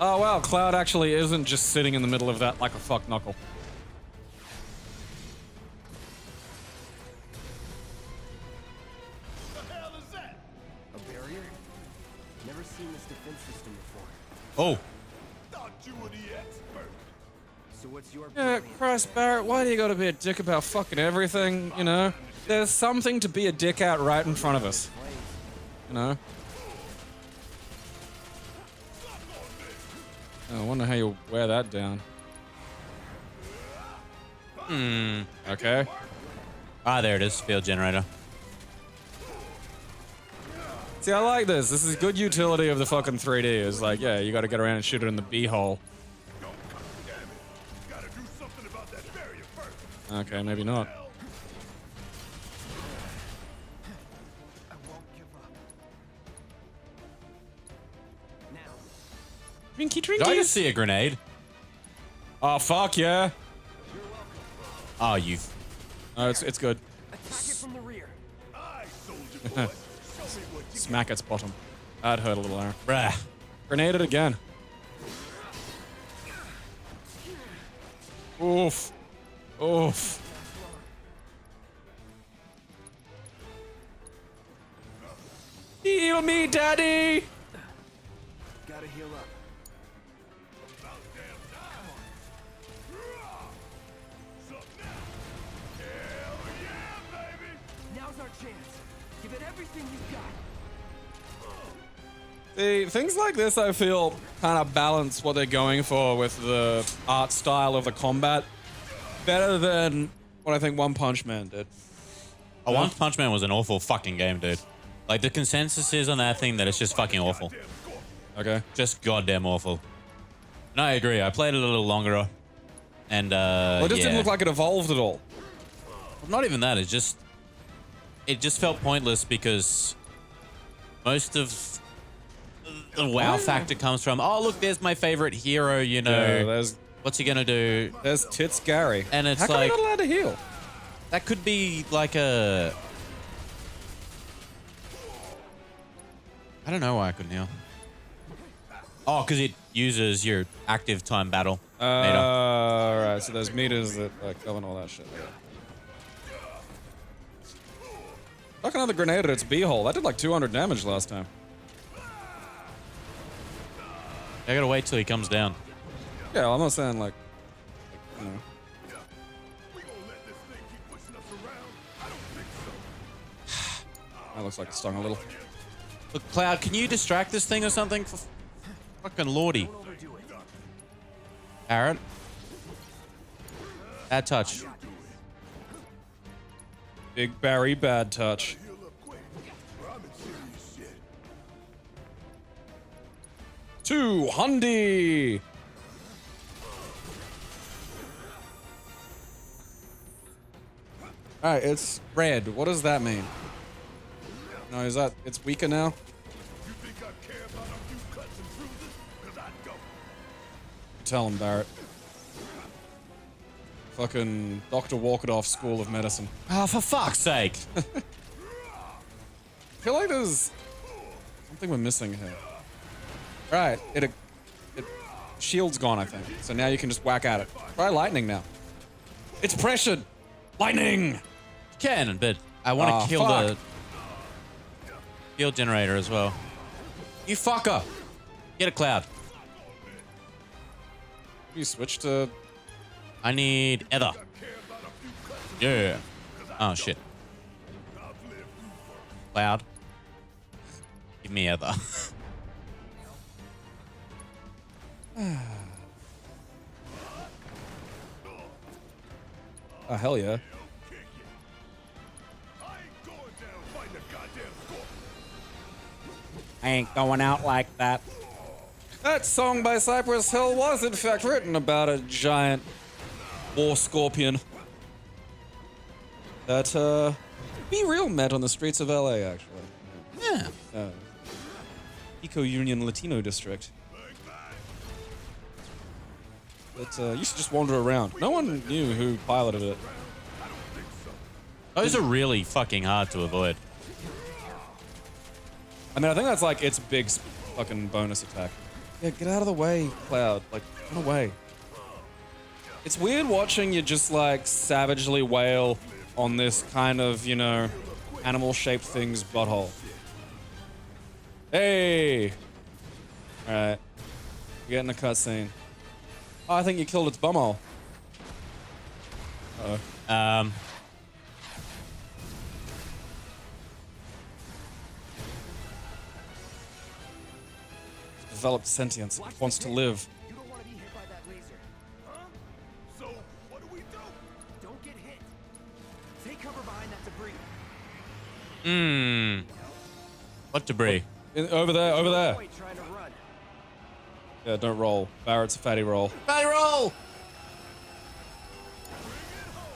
Speaker 4: Oh wow, Cloud actually isn't just sitting in the middle of that like a fuck knuckle.
Speaker 7: The hell is that?
Speaker 8: A barrier? Never seen this defense system before.
Speaker 3: Oh,
Speaker 7: Thought you were the expert.
Speaker 8: So what's your
Speaker 4: Yeah,
Speaker 8: brilliant
Speaker 4: Christ,
Speaker 8: plan?
Speaker 4: Barrett, why do you gotta be a dick about fucking everything, you know? There's something to be a dick at right in front of us, you know? Oh, I wonder how you wear that down. Okay.
Speaker 3: ah, there it is. Field generator.
Speaker 4: See, I like this. This is good utility of the fucking 3D. It's like, yeah, you gotta get around and shoot it in the B-hole.
Speaker 7: Damn it. Gotta do something about that barrier first.
Speaker 4: Okay, maybe not.
Speaker 8: I won't give up. Now.
Speaker 4: Drinky
Speaker 3: Did I just
Speaker 4: drinkies.
Speaker 3: see a grenade?
Speaker 4: Oh fuck yeah.
Speaker 3: Oh, you.
Speaker 4: No, it's good.
Speaker 8: Attack it from the rear.
Speaker 7: Aye, soldier boy. Show me what you
Speaker 4: Smack its bottom. That hurt a little there.
Speaker 3: Bruh.
Speaker 4: Grenade it again. Oof. Oof. Heal me, daddy!
Speaker 8: Gotta heal up. Now's our chance. Give it everything you've got.
Speaker 4: See, things like this I feel kind of balance what they're going for with the art style of the combat better than what I think One Punch Man did.
Speaker 3: Oh, One Punch Man was an awful fucking game, dude. Like, the consensus is on that thing that it's just fucking awful.
Speaker 4: Okay.
Speaker 3: Just goddamn awful. And I agree. I played it a little longer. And,
Speaker 4: Well, it just didn't look like it evolved at all.
Speaker 3: Not even that. It just felt pointless because most of the wow factor comes from, oh, look, there's my favorite hero, you know.
Speaker 4: Yeah,
Speaker 3: What's he gonna do?
Speaker 4: there's Tits Gary.
Speaker 3: And it's
Speaker 4: How come
Speaker 3: like-
Speaker 4: you're not allowed to heal?
Speaker 3: That could be like a... I don't know why I couldn't heal. Oh, because it uses your active time battle meter.
Speaker 4: Alright, so there's meters that govern all that shit. Fuck another grenade at its beehole. That did like 200 damage last time.
Speaker 3: I gotta wait till he comes down.
Speaker 4: Yeah, well, I'm not saying like you know.
Speaker 7: We gonna let this thing keep pushing us around? I don't think so.
Speaker 4: That looks like it stung a little.
Speaker 3: Look, Cloud, can you distract this thing or something? For fucking lordy. Barrett. Bad touch.
Speaker 4: Big Barry bad touch.
Speaker 7: Heal up quick, or I'm in serious shit.
Speaker 4: 200. Alright, it's red. What does that mean? No, is that it's weaker now?
Speaker 7: You think I care about a few cuts and bruises? Cause I don't.
Speaker 4: Tell him, Barrett. Fucking Dr. Walkadoff School of Medicine.
Speaker 3: Oh, for fuck's sake.
Speaker 4: I feel like there's something we're missing here. Right, it shield's gone, I think. So now you can just whack at it. Try lightning now. It's pressured. Lightning.
Speaker 3: Can, but I want to
Speaker 4: Oh,
Speaker 3: kill
Speaker 4: fuck.
Speaker 3: the field generator as well. You fucker. Get a Cloud.
Speaker 4: You switch to
Speaker 3: I need Ether. Yeah. Oh, shit. Cloud. Give me Ether.
Speaker 4: oh hell yeah.
Speaker 7: I ain't going down fighting a goddamn scorpion.
Speaker 4: I ain't going out like that. That song by Cypress Hill was in fact written about a giant war scorpion that Be Real met on the streets of LA actually.
Speaker 3: Yeah.
Speaker 4: Eco Union Latino District. It used to just wander around. No one knew who piloted it.
Speaker 3: Those are really fucking hard to avoid.
Speaker 4: I mean, I think that's like its big fucking bonus attack. Yeah, get out of the way, Cloud. Like, run away. It's weird watching you just like savagely wail on this kind of, you know, animal-shaped thing's butthole. Hey! Alright. We're getting a cutscene. Oh, I think you killed its bumhole. Uh-oh. Developed sentience. It wants to live.
Speaker 8: You don't want to be hit by that laser.
Speaker 7: Huh? So, what do we do?
Speaker 8: Don't get hit. Take cover behind that debris.
Speaker 3: What debris?
Speaker 4: Over there, over there.
Speaker 8: Boy trying to run.
Speaker 4: Yeah, don't roll. Barrett's a fatty roll.
Speaker 3: Fatty roll!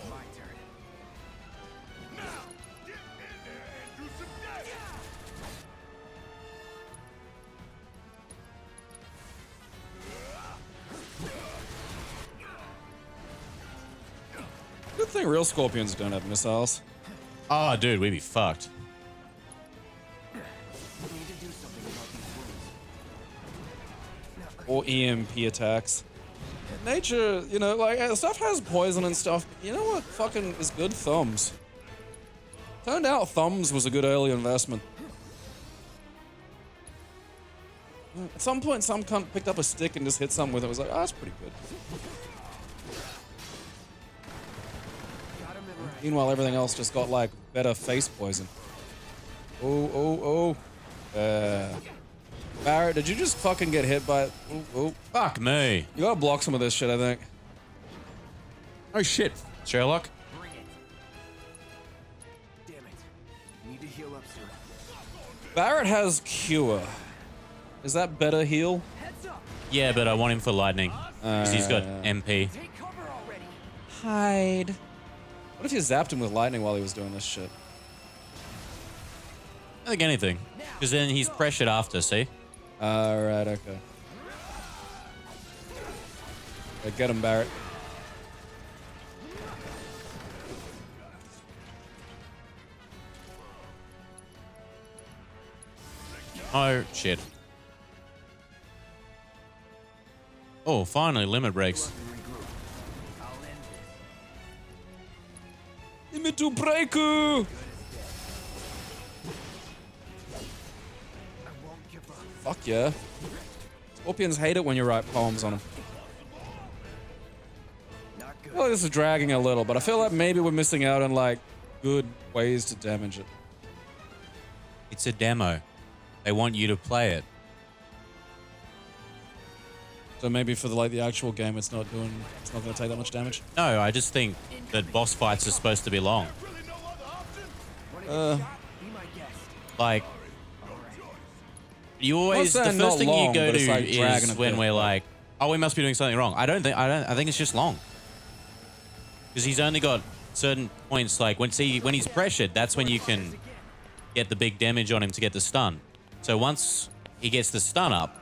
Speaker 8: My turn.
Speaker 7: Now, get in there and do some damage.
Speaker 4: think real scorpions don't have missiles.
Speaker 3: Oh, dude, we'd be fucked.
Speaker 8: We need to do something about these wounds.
Speaker 4: Or EMP attacks. Nature, you know, like, stuff has poison and stuff. But you know what fucking is good? Thumbs. Turned out thumbs was a good early investment. At some point, some cunt picked up a stick and just hit something with it. It was like, oh, that's pretty good.
Speaker 8: Got him memorized.
Speaker 4: Meanwhile, everything else just got, like, better face poison. Oh. Barrett, did you just fucking get hit by it? Oh.
Speaker 3: Fuck me.
Speaker 4: You gotta block some of this shit, I think.
Speaker 3: Oh shit, Sherlock.
Speaker 8: Bring it. Damn it. Need to heal up soon.
Speaker 4: Barrett has Cure. Is that better heal?
Speaker 8: Heads up.
Speaker 3: Yeah, but I want him for lightning. 'Cause he's got MP.
Speaker 8: Take cover already.
Speaker 4: Hide. What if you zapped him with lightning while he was doing this shit?
Speaker 3: I think anything. Because then he's pressured after, see?
Speaker 4: Alright, okay. Get him, Barrett.
Speaker 3: Oh, shit. Oh, finally, limit breaks.
Speaker 8: I'll end this.
Speaker 4: Limit to breaku!
Speaker 8: I won't give up.
Speaker 4: Fuck yeah. Scorpions hate it when you write poems on them.
Speaker 8: Not
Speaker 4: I
Speaker 8: good.
Speaker 4: feel like this is dragging a little, but I feel like maybe we're missing out on, like, good ways to damage it.
Speaker 3: It's a demo. They want you to play it.
Speaker 4: So maybe for the actual game, it's not gonna take that much damage.
Speaker 3: No, I just think that boss fights are supposed to be long.
Speaker 8: Wanna get shot? Be my guest.
Speaker 3: Like, you always,
Speaker 4: Not
Speaker 3: the
Speaker 4: saying
Speaker 3: first
Speaker 4: not
Speaker 3: thing
Speaker 4: long,
Speaker 3: you go
Speaker 4: but
Speaker 3: to
Speaker 4: it's like dragging
Speaker 3: is
Speaker 4: a
Speaker 3: when
Speaker 4: bit.
Speaker 3: we're like, oh, we must be doing something wrong. I think it's just long. Because he's only got certain points, like when he's pressured, that's when you can get the big damage on him to get the stun. So once he gets the stun up,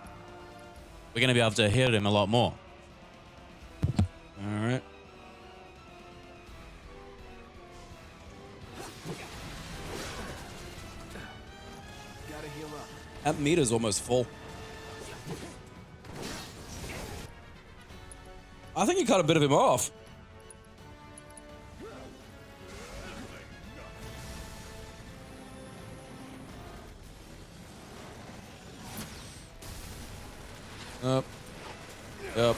Speaker 3: we're going to be able to hit him a lot more.
Speaker 4: Alright.
Speaker 8: Gotta heal up.
Speaker 4: That meter's almost full. I think you cut a bit of him off. Yep.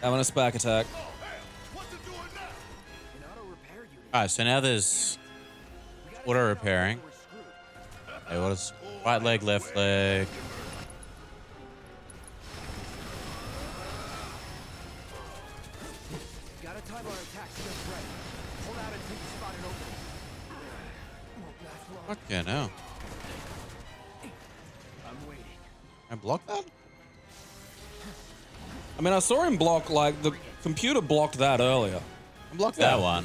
Speaker 4: Having a SPAC attack.
Speaker 8: An auto repair unit.
Speaker 3: Alright, so now there's auto repairing. Hey, what is right leg, left leg?
Speaker 8: Gotta time our attacks just right. Hold out until you spot an opening. Won't last long.
Speaker 3: Fuck yeah, no.
Speaker 8: I'm waiting.
Speaker 3: Can I block that?
Speaker 4: I mean, I saw him block, like, the computer blocked that earlier.
Speaker 3: I blocked that one.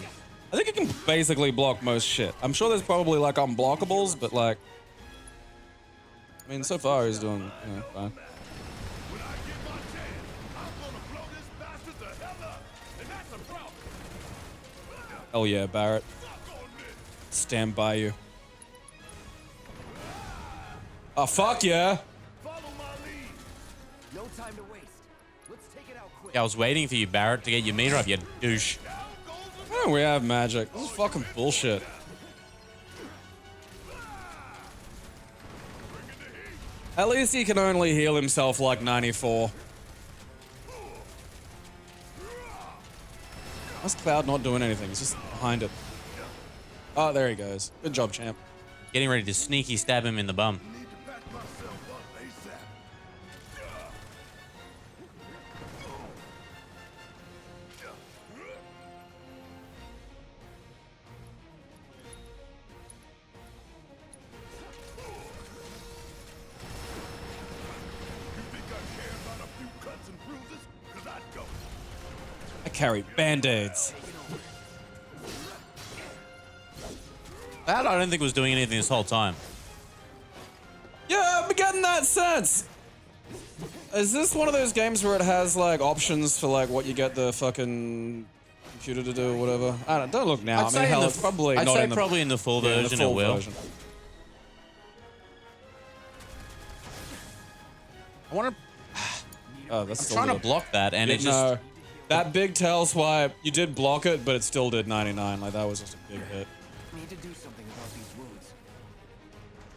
Speaker 4: I think it can basically block most shit. I'm sure there's probably, like, unblockables, but, like... I mean, so far he's doing, you know, fine.
Speaker 7: When I get my chance, I'm gonna blow this bastard the hell up. And that's a problem.
Speaker 4: Hell yeah, Barrett.
Speaker 7: Fuck on this.
Speaker 4: Stand by you. Oh, fuck yeah!
Speaker 7: Follow my lead.
Speaker 8: No time to waste. Let's take it out quick.
Speaker 3: Yeah, I was waiting for you, Barrett, to get your meter up, you douche.
Speaker 4: Oh, we have magic. This is fucking bullshit. At least he can only heal himself like 94. How's Cloud not doing anything? He's just behind it. Oh, there he goes. Good job, champ.
Speaker 3: Getting ready to sneaky stab him in the bum.
Speaker 7: Need to patch myself up ASAP. You think I care about a few cuts and bruises? 'Cause I don't.
Speaker 4: I carry band-aids.
Speaker 3: That I don't think was doing anything this whole time.
Speaker 4: Yeah, I'm getting that sense. Is this one of those games where it has like options for like what you get the fucking computer to do or whatever. I don't look now.
Speaker 3: I'd
Speaker 4: I
Speaker 3: say
Speaker 4: mean,
Speaker 3: in
Speaker 4: hell,
Speaker 3: the-
Speaker 4: it's probably
Speaker 3: I'd
Speaker 4: not
Speaker 3: say
Speaker 4: in the,
Speaker 3: probably in the full
Speaker 4: yeah, in the
Speaker 3: version
Speaker 4: full
Speaker 3: it will.
Speaker 4: version.
Speaker 3: I want to.
Speaker 4: Oh, that's
Speaker 3: I'm trying to block that, and it just.
Speaker 4: no. That big tail swipe, you did block it, but it still did 99. Like, that was just a big hit.
Speaker 8: Need to do something about these wounds.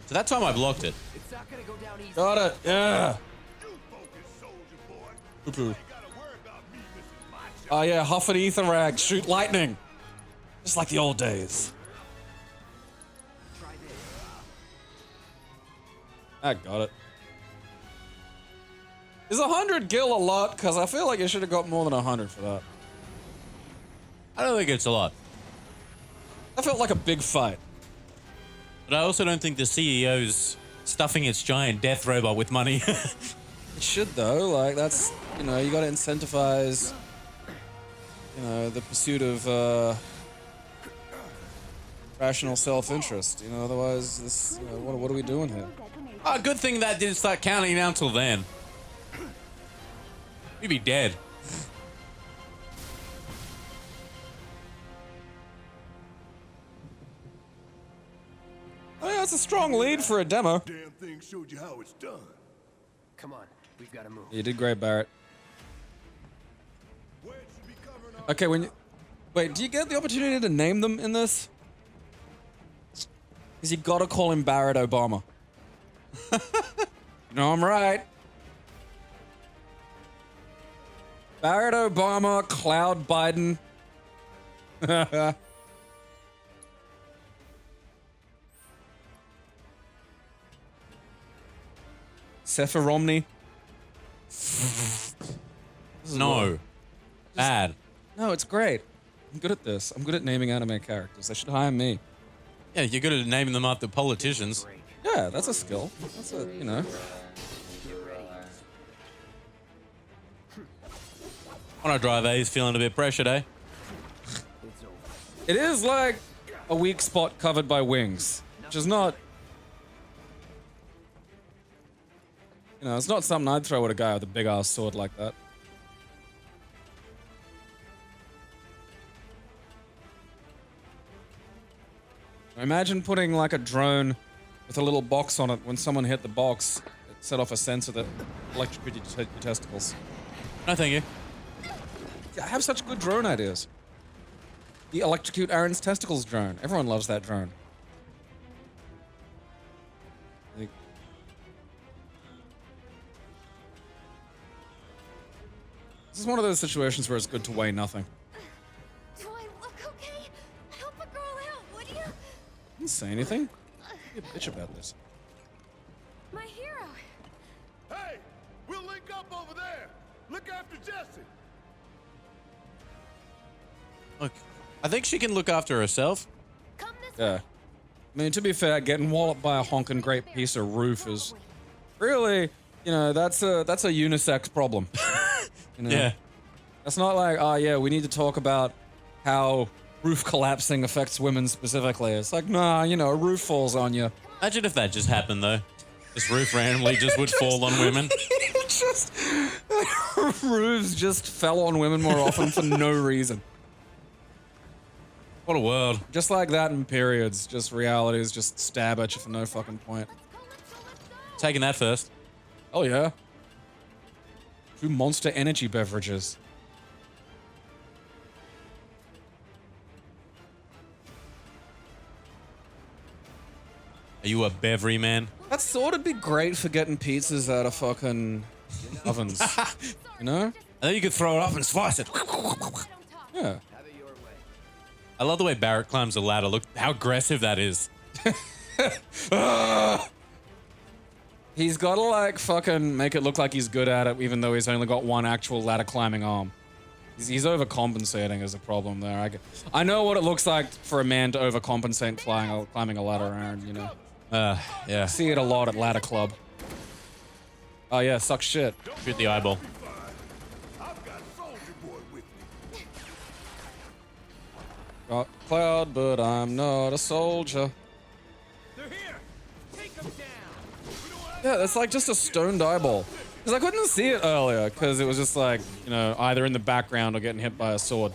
Speaker 3: So that time I blocked it.
Speaker 8: It's not gonna go down easy.
Speaker 4: Got it. Yeah.
Speaker 7: You focus, soldier boy.
Speaker 4: Poo-poo.
Speaker 7: You ain't gotta worry about me missing my shot.
Speaker 4: Oh, yeah. Huff and ether rag. Shoot lightning. Just like the old days.
Speaker 8: Try this.
Speaker 4: I got it. Is 100 gil a lot? Because I feel like you should have got more than 100 for that.
Speaker 3: I don't think it's a lot,
Speaker 4: That felt like a big fight.
Speaker 3: but I also don't think the CEO's stuffing its giant death robot with money.
Speaker 4: It should, though. Like, that's, you know, you got to incentivize, you know, the pursuit of rational self-interest. You know, otherwise, this, you know, what are we doing here?
Speaker 3: Oh, good thing that didn't start counting down till then. We'd be dead.
Speaker 4: Oh, yeah, it's a strong lead for a demo.
Speaker 7: Damn thing showed you how it's done.
Speaker 8: Come on, we've got to move.
Speaker 4: You did great, Barrett.
Speaker 7: Wedge should be covering our
Speaker 4: Okay, when you... Wait, do you get the opportunity to name them in this? Because you gotta call him Barrett Obama. No, I'm right. Barrett Obama, Cloud Biden. Sepher Romney.
Speaker 3: No. Bad.
Speaker 4: No, it's great. I'm good at this. I'm good at naming anime characters. They should hire me.
Speaker 3: Yeah, you're good at naming them after politicians.
Speaker 4: Yeah, that's a skill. That's a, you know.
Speaker 3: On a drive, he's feeling a bit pressured, eh?
Speaker 4: It is like a weak spot covered by wings, which is not... You know, it's not something I'd throw at a guy with a big-ass sword like that. Imagine putting like a drone with a little box on it. When someone hit the box, it set off a sensor that electrocuted your testicles.
Speaker 3: No, thank you.
Speaker 4: I have such good drone ideas. The electrocute Aaron's testicles drone. Everyone loves that drone. Like- This is one of those situations where it's good to weigh nothing.
Speaker 6: Do I look okay? Help a girl out, would you?
Speaker 4: Didn't say anything. Be a bitch about this.
Speaker 6: My hero.
Speaker 7: Hey, we'll link up over there. Look after Jesse.
Speaker 3: Look, I think she can look after herself.
Speaker 6: Come this
Speaker 4: Yeah.
Speaker 6: way.
Speaker 4: I mean, to be fair, getting walloped by a honking great piece of roof is really, you know, that's a unisex problem. You know?
Speaker 3: Yeah.
Speaker 4: That's not like, oh yeah, we need to talk about how roof collapsing affects women specifically. It's like, nah, you know, a roof falls on you.
Speaker 3: Imagine if that just happened, though. This roof randomly just would fall on women.
Speaker 4: Just roofs just fell on women more often for no reason.
Speaker 3: What a world.
Speaker 4: Just like that in periods, just realities just stab at you for no fucking point.
Speaker 3: Taking that first.
Speaker 4: Oh yeah. 2 Monster energy beverages.
Speaker 3: Are you a beverly man?
Speaker 4: That sort of be great for getting pizzas out of fucking ovens. You know?
Speaker 3: And then you could throw it up and slice it.
Speaker 4: Yeah.
Speaker 3: I love the way Barrett climbs the ladder. Look how aggressive that is.
Speaker 4: He's gotta like fucking make it look like he's good at it, even though he's only got one actual ladder climbing arm. He's overcompensating is a problem there. I know what it looks like for a man to overcompensate climbing a ladder, Aaron, you know.
Speaker 3: Yeah.
Speaker 4: See it a lot at ladder club. Oh yeah, suck shit.
Speaker 3: Shoot the eyeball.
Speaker 7: I've got Soldier Boy with me.
Speaker 4: Got cloud, but I'm not a soldier.
Speaker 2: They're here. Take them down.
Speaker 4: Yeah, that's like just a stoned eyeball. Because I couldn't see it earlier, because it was just like, you know, either in the background or getting hit by a sword.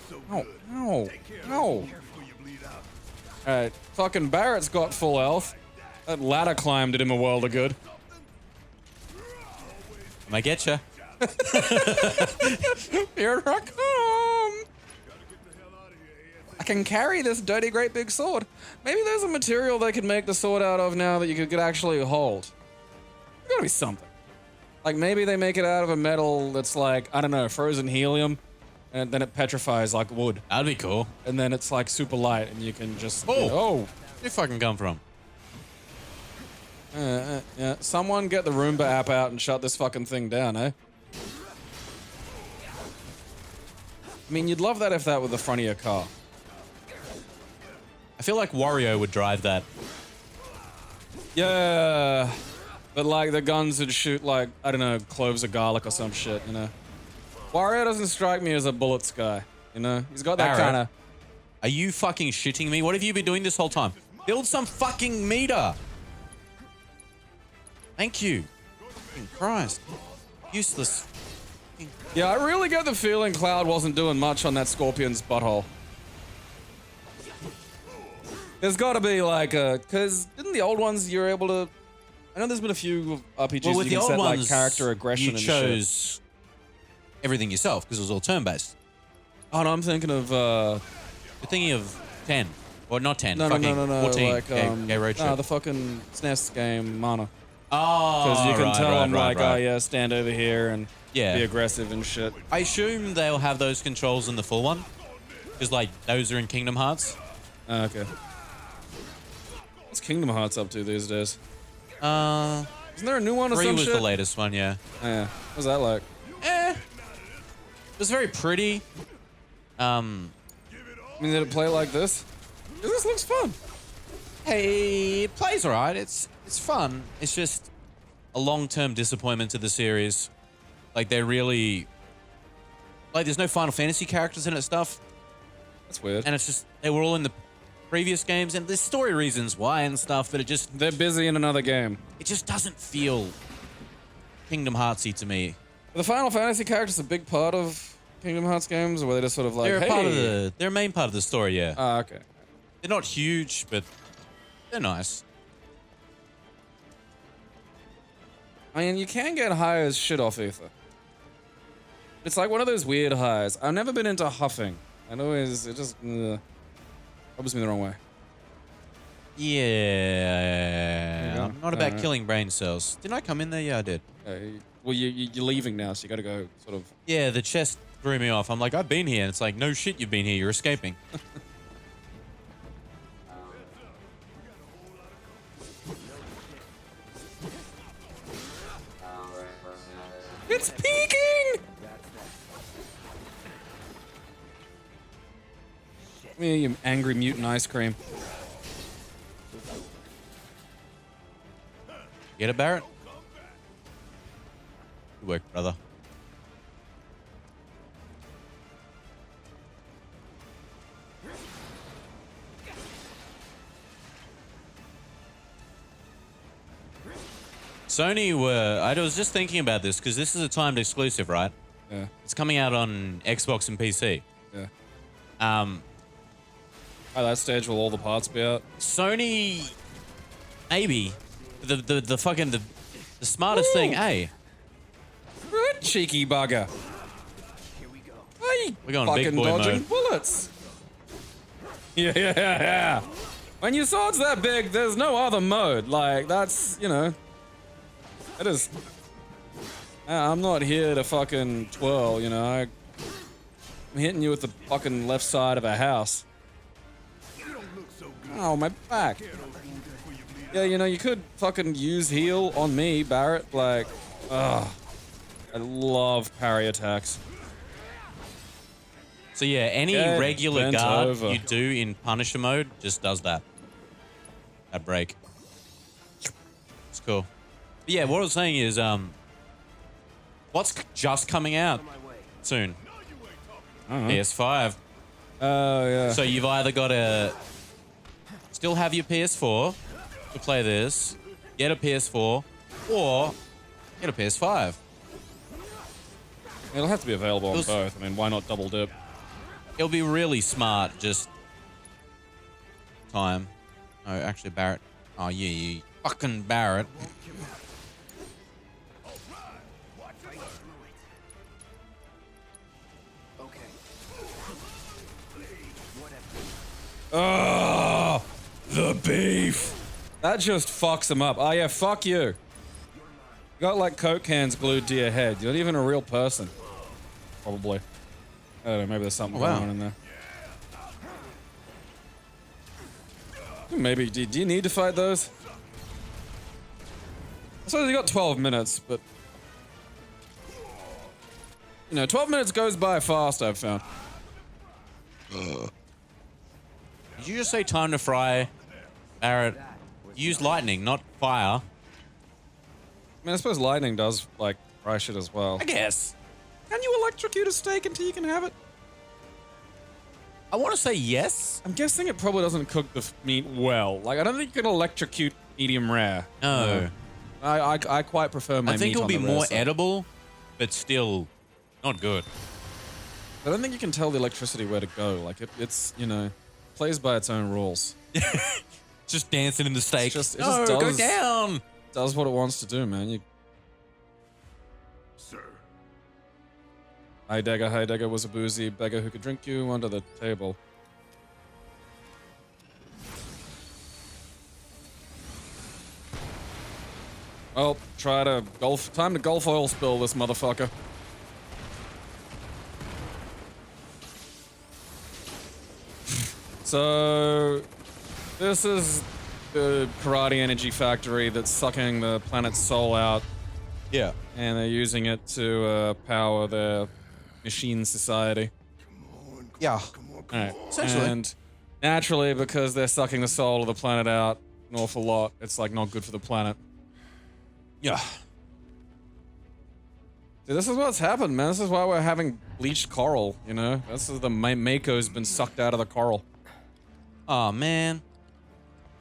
Speaker 7: so
Speaker 4: Ow,
Speaker 7: good.
Speaker 4: ow,
Speaker 7: Take care of
Speaker 4: ow.
Speaker 7: this before you bleed out.
Speaker 4: Alright, fucking Barrett's got full health. That ladder climb did him a world of good.
Speaker 3: I get you.
Speaker 4: Here I come! I can carry this dirty great big sword. Maybe there's a material they could make the sword out of now that you could actually hold. There's gotta be something. Like maybe they make it out of a metal that's like, I don't know, frozen helium, and then it petrifies like wood.
Speaker 3: That'd be cool.
Speaker 4: And then it's like super light and you can just,
Speaker 3: Oh.
Speaker 4: oh.
Speaker 3: Where'd you fucking come from?
Speaker 4: Yeah, someone get the Roomba app out and shut this fucking thing down, eh? I mean, you'd love that if that were the front of your car.
Speaker 3: I feel like Wario would drive that.
Speaker 4: Yeah, but like the guns would shoot like, I don't know, cloves of garlic or some shit, you know? Wario doesn't strike me as a bullets guy, you know? He's got that
Speaker 3: Barrett.
Speaker 4: kind of...
Speaker 3: Are you fucking shitting me? What have you been doing this whole time? Build some fucking meter. Thank you. Fucking Christ. Useless.
Speaker 4: Yeah, I really get the feeling Cloud wasn't doing much on that Scorpion's butthole. There's got to be like a... Because didn't the old ones you're able to... I know there's been a few RPGs
Speaker 3: Well,
Speaker 4: where
Speaker 3: with
Speaker 4: you
Speaker 3: the
Speaker 4: can
Speaker 3: old
Speaker 4: set like
Speaker 3: ones,
Speaker 4: character aggression
Speaker 3: you
Speaker 4: and shit.
Speaker 3: chose everything yourself because it was all turn-based.
Speaker 4: Oh no, I'm thinking of...
Speaker 3: You're thinking of 10. Or not 10,
Speaker 4: No,
Speaker 3: fucking
Speaker 4: no,
Speaker 3: 14.
Speaker 4: like,
Speaker 3: Gay Road Trip.
Speaker 4: the fucking SNES game, Mana.
Speaker 3: Oh,
Speaker 4: Because you can
Speaker 3: right,
Speaker 4: tell
Speaker 3: right,
Speaker 4: them
Speaker 3: right,
Speaker 4: like, oh
Speaker 3: right.
Speaker 4: yeah, stand over here and
Speaker 3: Yeah.
Speaker 4: be aggressive and shit.
Speaker 3: I assume they'll have those controls in the full one. Because, like, those are in Kingdom Hearts.
Speaker 4: Okay. What's Kingdom Hearts up to these days?
Speaker 3: Uh,
Speaker 4: Isn't there a new one or
Speaker 3: 3
Speaker 4: some
Speaker 3: was
Speaker 4: shit?
Speaker 3: the latest one, yeah.
Speaker 4: Oh, yeah. What's that like?
Speaker 3: It was very pretty.
Speaker 4: I mean, did it play like this? This looks fun.
Speaker 3: Hey, it plays alright. It's fun. It's just a long-term disappointment to the series. Like, they're really... Like, there's no Final Fantasy characters in it stuff.
Speaker 4: That's weird.
Speaker 3: And it's just... They were all in the previous games, and there's story reasons why and stuff, but it just...
Speaker 4: They're busy in another game.
Speaker 3: It just doesn't feel Kingdom Heartsy to me.
Speaker 4: Are the Final Fantasy characters a big part of Kingdom Hearts games, or were they just sort of like,
Speaker 3: They're a
Speaker 4: hey?
Speaker 3: part of the... They're a main part of the story, yeah.
Speaker 4: Ah, okay.
Speaker 3: They're not huge, but they're nice.
Speaker 4: I mean, you can get high as shit off ether. It's like one of those weird highs. I've never been into huffing. It just rubs me the wrong way.
Speaker 3: Yeah.
Speaker 4: go.
Speaker 3: Not about
Speaker 4: Alright.
Speaker 3: killing brain cells. Didn't I come in there? Yeah, I did.
Speaker 4: Well, you're leaving now, so you got to go sort of.
Speaker 3: Yeah, the chest threw me off. I'm like, I've been here. And it's like, no shit, you've been here. You're escaping.
Speaker 4: It's peeking! Me, you angry mutant ice cream.
Speaker 3: Get it, Barrett? Good work, brother. Sony were... I was just thinking about this because this is a timed exclusive, right?
Speaker 4: Yeah,
Speaker 3: It's coming out on Xbox and PC.
Speaker 4: yeah.
Speaker 3: Um,
Speaker 4: By that stage, will all the parts be out?
Speaker 3: Sony... Maybe. The fucking... The smartest thing, hey.
Speaker 4: Right, cheeky bugger.
Speaker 8: Here we go.
Speaker 4: Hey,
Speaker 3: We're going
Speaker 4: fucking
Speaker 3: big boy
Speaker 4: dodging
Speaker 3: mode.
Speaker 4: bullets. Yeah. When your sword's that big, there's no other mode. Like, that's, you know. That is... I'm not here to fucking twirl, you know. I'm hitting you with the fucking left side of a house. Oh, my back. Yeah, you know, you could fucking use heal on me, Barrett. Like, ugh. I love parry attacks.
Speaker 3: So yeah, any
Speaker 4: Get
Speaker 3: regular
Speaker 4: bent
Speaker 3: guard
Speaker 4: over.
Speaker 3: you do in Punisher mode just does that. That break. It's cool. But yeah, what I was saying is, what's just coming out soon? PS5.
Speaker 4: Oh, yeah.
Speaker 3: So you've either got to still have your PS4 to play this, get a PS4, or get a PS5.
Speaker 4: It'll have to be available on
Speaker 3: Those-
Speaker 4: both. I mean, why not double dip?
Speaker 3: It'll be really smart. Just time. No, actually, Barrett. Oh yeah, you fucking Barrett.
Speaker 4: Oh, the beef. That just fucks him up. Oh yeah, fuck you. You got like Coke cans glued to your head. You're not even a real person. Probably. I don't know, maybe there's something going on in there. Maybe, do you need to fight those? I suppose you got 12 minutes, but... You know, 12 minutes goes by fast, I've found.
Speaker 3: Did you just say time to fry, Barrett? Use lightning, not fire.
Speaker 4: I mean, I suppose lightning does, like, fry shit as well.
Speaker 3: I guess.
Speaker 4: Can you electrocute a steak until you can have it?
Speaker 3: I want to say yes.
Speaker 4: I'm guessing it probably doesn't cook the meat well. Like, I don't think you can electrocute medium rare.
Speaker 3: No.
Speaker 4: I quite prefer my meat
Speaker 3: I think it'll
Speaker 4: on
Speaker 3: be
Speaker 4: the rare
Speaker 3: more
Speaker 4: side.
Speaker 3: edible, but still not good.
Speaker 4: I don't think you can tell the electricity where to go. Like, it's, you know, plays by its own rules.
Speaker 3: Just dancing in the steak.
Speaker 4: It just
Speaker 3: no,
Speaker 4: does,
Speaker 3: go down.
Speaker 4: Does what it wants to do, man.
Speaker 7: Sir.
Speaker 4: Heidegger was a boozy beggar who could drink you under the table. Well, time to Gulf oil spill this motherfucker. So, this is the karate energy factory that's sucking the planet's soul out.
Speaker 3: Yeah.
Speaker 4: And they're using it to power their machine society.
Speaker 3: Yeah.
Speaker 4: Right.
Speaker 3: Essentially.
Speaker 4: And naturally, because they're sucking the soul of the planet out an awful lot, it's like not good for the planet.
Speaker 3: Yeah.
Speaker 4: See, this is what's happened, man. This is why we're having bleached coral, you know? This is the mako's been sucked out of the coral.
Speaker 3: Oh, man.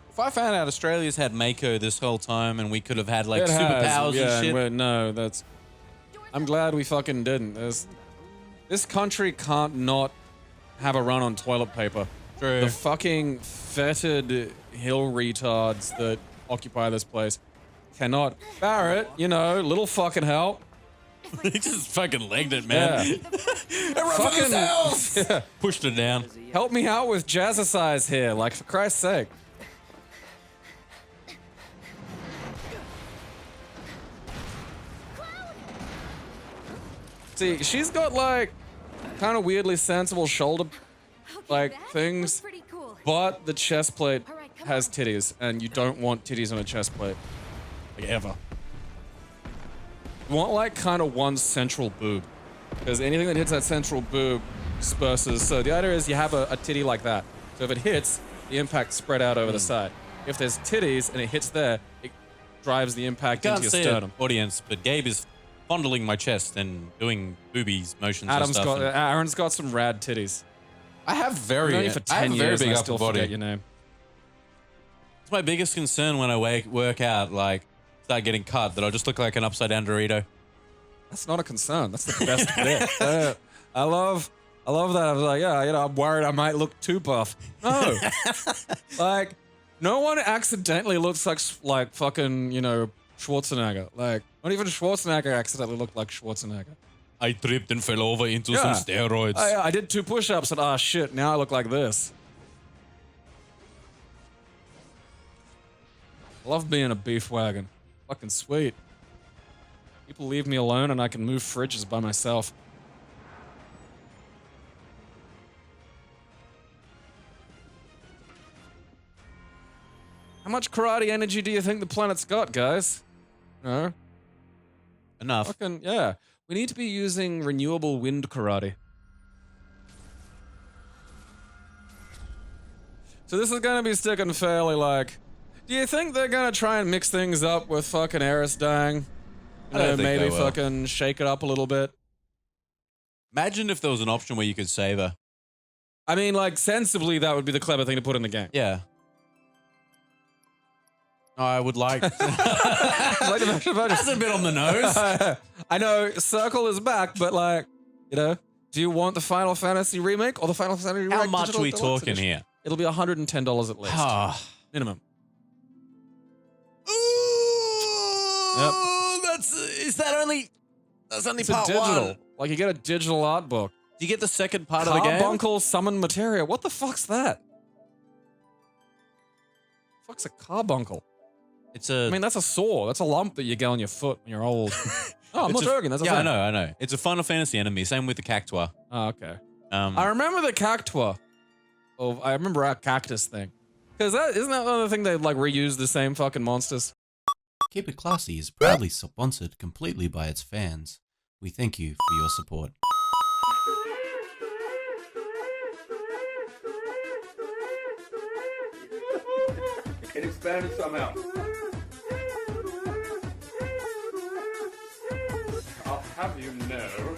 Speaker 3: If I found out Australia's had Mako this whole time and we could have had like
Speaker 4: It has,
Speaker 3: superpowers
Speaker 4: yeah,
Speaker 3: and shit.
Speaker 4: No, that's... I'm glad we fucking didn't. This country can't not have a run on toilet paper.
Speaker 3: True.
Speaker 4: The fucking fetid hill retards that occupy this place cannot. Barrett, you know, little fucking help.
Speaker 3: He just fucking legged it, man.
Speaker 4: Yeah.
Speaker 3: Fucking
Speaker 4: Yeah.
Speaker 3: pushed it down.
Speaker 4: Help me out with jazzercise here, like, for Christ's sake. See, she's got, like, kind of weirdly sensible shoulder, like, things,
Speaker 6: Pretty cool.
Speaker 4: but the chest plate has titties, and you don't want titties on a chest plate. Like, ever. You want, like, kind of one central boob. Because anything that hits that central boob disperses. So the idea is you have a titty like that. So if it hits, the impact spread out over the side. If there's titties and it hits there, it drives the impact into
Speaker 3: Can't
Speaker 4: your
Speaker 3: see
Speaker 4: sternum.
Speaker 3: it, audience, but Gabe is fondling my chest and doing boobies motions and stuff.
Speaker 4: Aaron's got some rad titties.
Speaker 3: I have
Speaker 4: I've known you for 10 years
Speaker 3: big
Speaker 4: and I
Speaker 3: upper
Speaker 4: still
Speaker 3: body.
Speaker 4: forget your name.
Speaker 3: It's my biggest concern when I work out, like, start getting cut, that I'll just look like an upside down Dorito.
Speaker 4: That's not a concern. That's the best bit. I love that. I was like, yeah, you know, I'm worried I might look too buff. No. Like, no one accidentally looks like fucking, you know, Schwarzenegger. Like, not even Schwarzenegger accidentally looked like Schwarzenegger.
Speaker 3: I tripped and fell over into
Speaker 4: Yeah.
Speaker 3: some steroids.
Speaker 4: I did 2 push-ups and, ah, shit, now I look like this. I love being a beef wagon. Fucking sweet. People leave me alone and I can move fridges by myself. How much karate energy do you think the planet's got, guys? No?
Speaker 3: Enough.
Speaker 4: Fucking, yeah. We need to be using renewable wind karate. So this is gonna be sticking fairly like... Do you think they're gonna try and mix things up with fucking Eris dying?
Speaker 3: I don't think
Speaker 4: maybe
Speaker 3: they will.
Speaker 4: fucking shake it up a little bit.
Speaker 3: Imagine if there was an option where you could save her.
Speaker 4: I mean, like, sensibly, that would be the clever thing to put in the game.
Speaker 3: Yeah. I would like...
Speaker 4: Like the match of
Speaker 3: That's a bit on the nose.
Speaker 4: I know Circle is back, but like, you know, Do you want the Final Fantasy remake or the Final Fantasy remake?
Speaker 3: How much
Speaker 4: digital
Speaker 3: are we
Speaker 4: deluxe
Speaker 3: talking
Speaker 4: edition?
Speaker 3: here?
Speaker 4: It'll be $110 at least.
Speaker 3: Ah.
Speaker 4: Minimum.
Speaker 3: Yep. That's only
Speaker 4: It's a
Speaker 3: part
Speaker 4: digital.
Speaker 3: one.
Speaker 4: Like you get a digital art book.
Speaker 3: Do you get the second part of the game?
Speaker 4: Carbuncle summon materia. What the fuck's that? Fuck's a carbuncle?
Speaker 3: It's a.
Speaker 4: I mean, that's a sore. That's a lump that you get on your foot when you're old. Oh, I'm not
Speaker 3: it's
Speaker 4: joking. That's a
Speaker 3: yeah,
Speaker 4: thing.
Speaker 3: I know. It's a Final Fantasy enemy. Same with the Cactua.
Speaker 4: Oh, okay.
Speaker 3: I
Speaker 4: I remember the cactua. Oh, I remember our cactus thing. Because isn't that the other thing they like reuse the same fucking monsters?
Speaker 9: Keep It Classy is proudly sponsored completely by its fans. We thank you for your support.
Speaker 2: It expanded somehow. I'll have you know.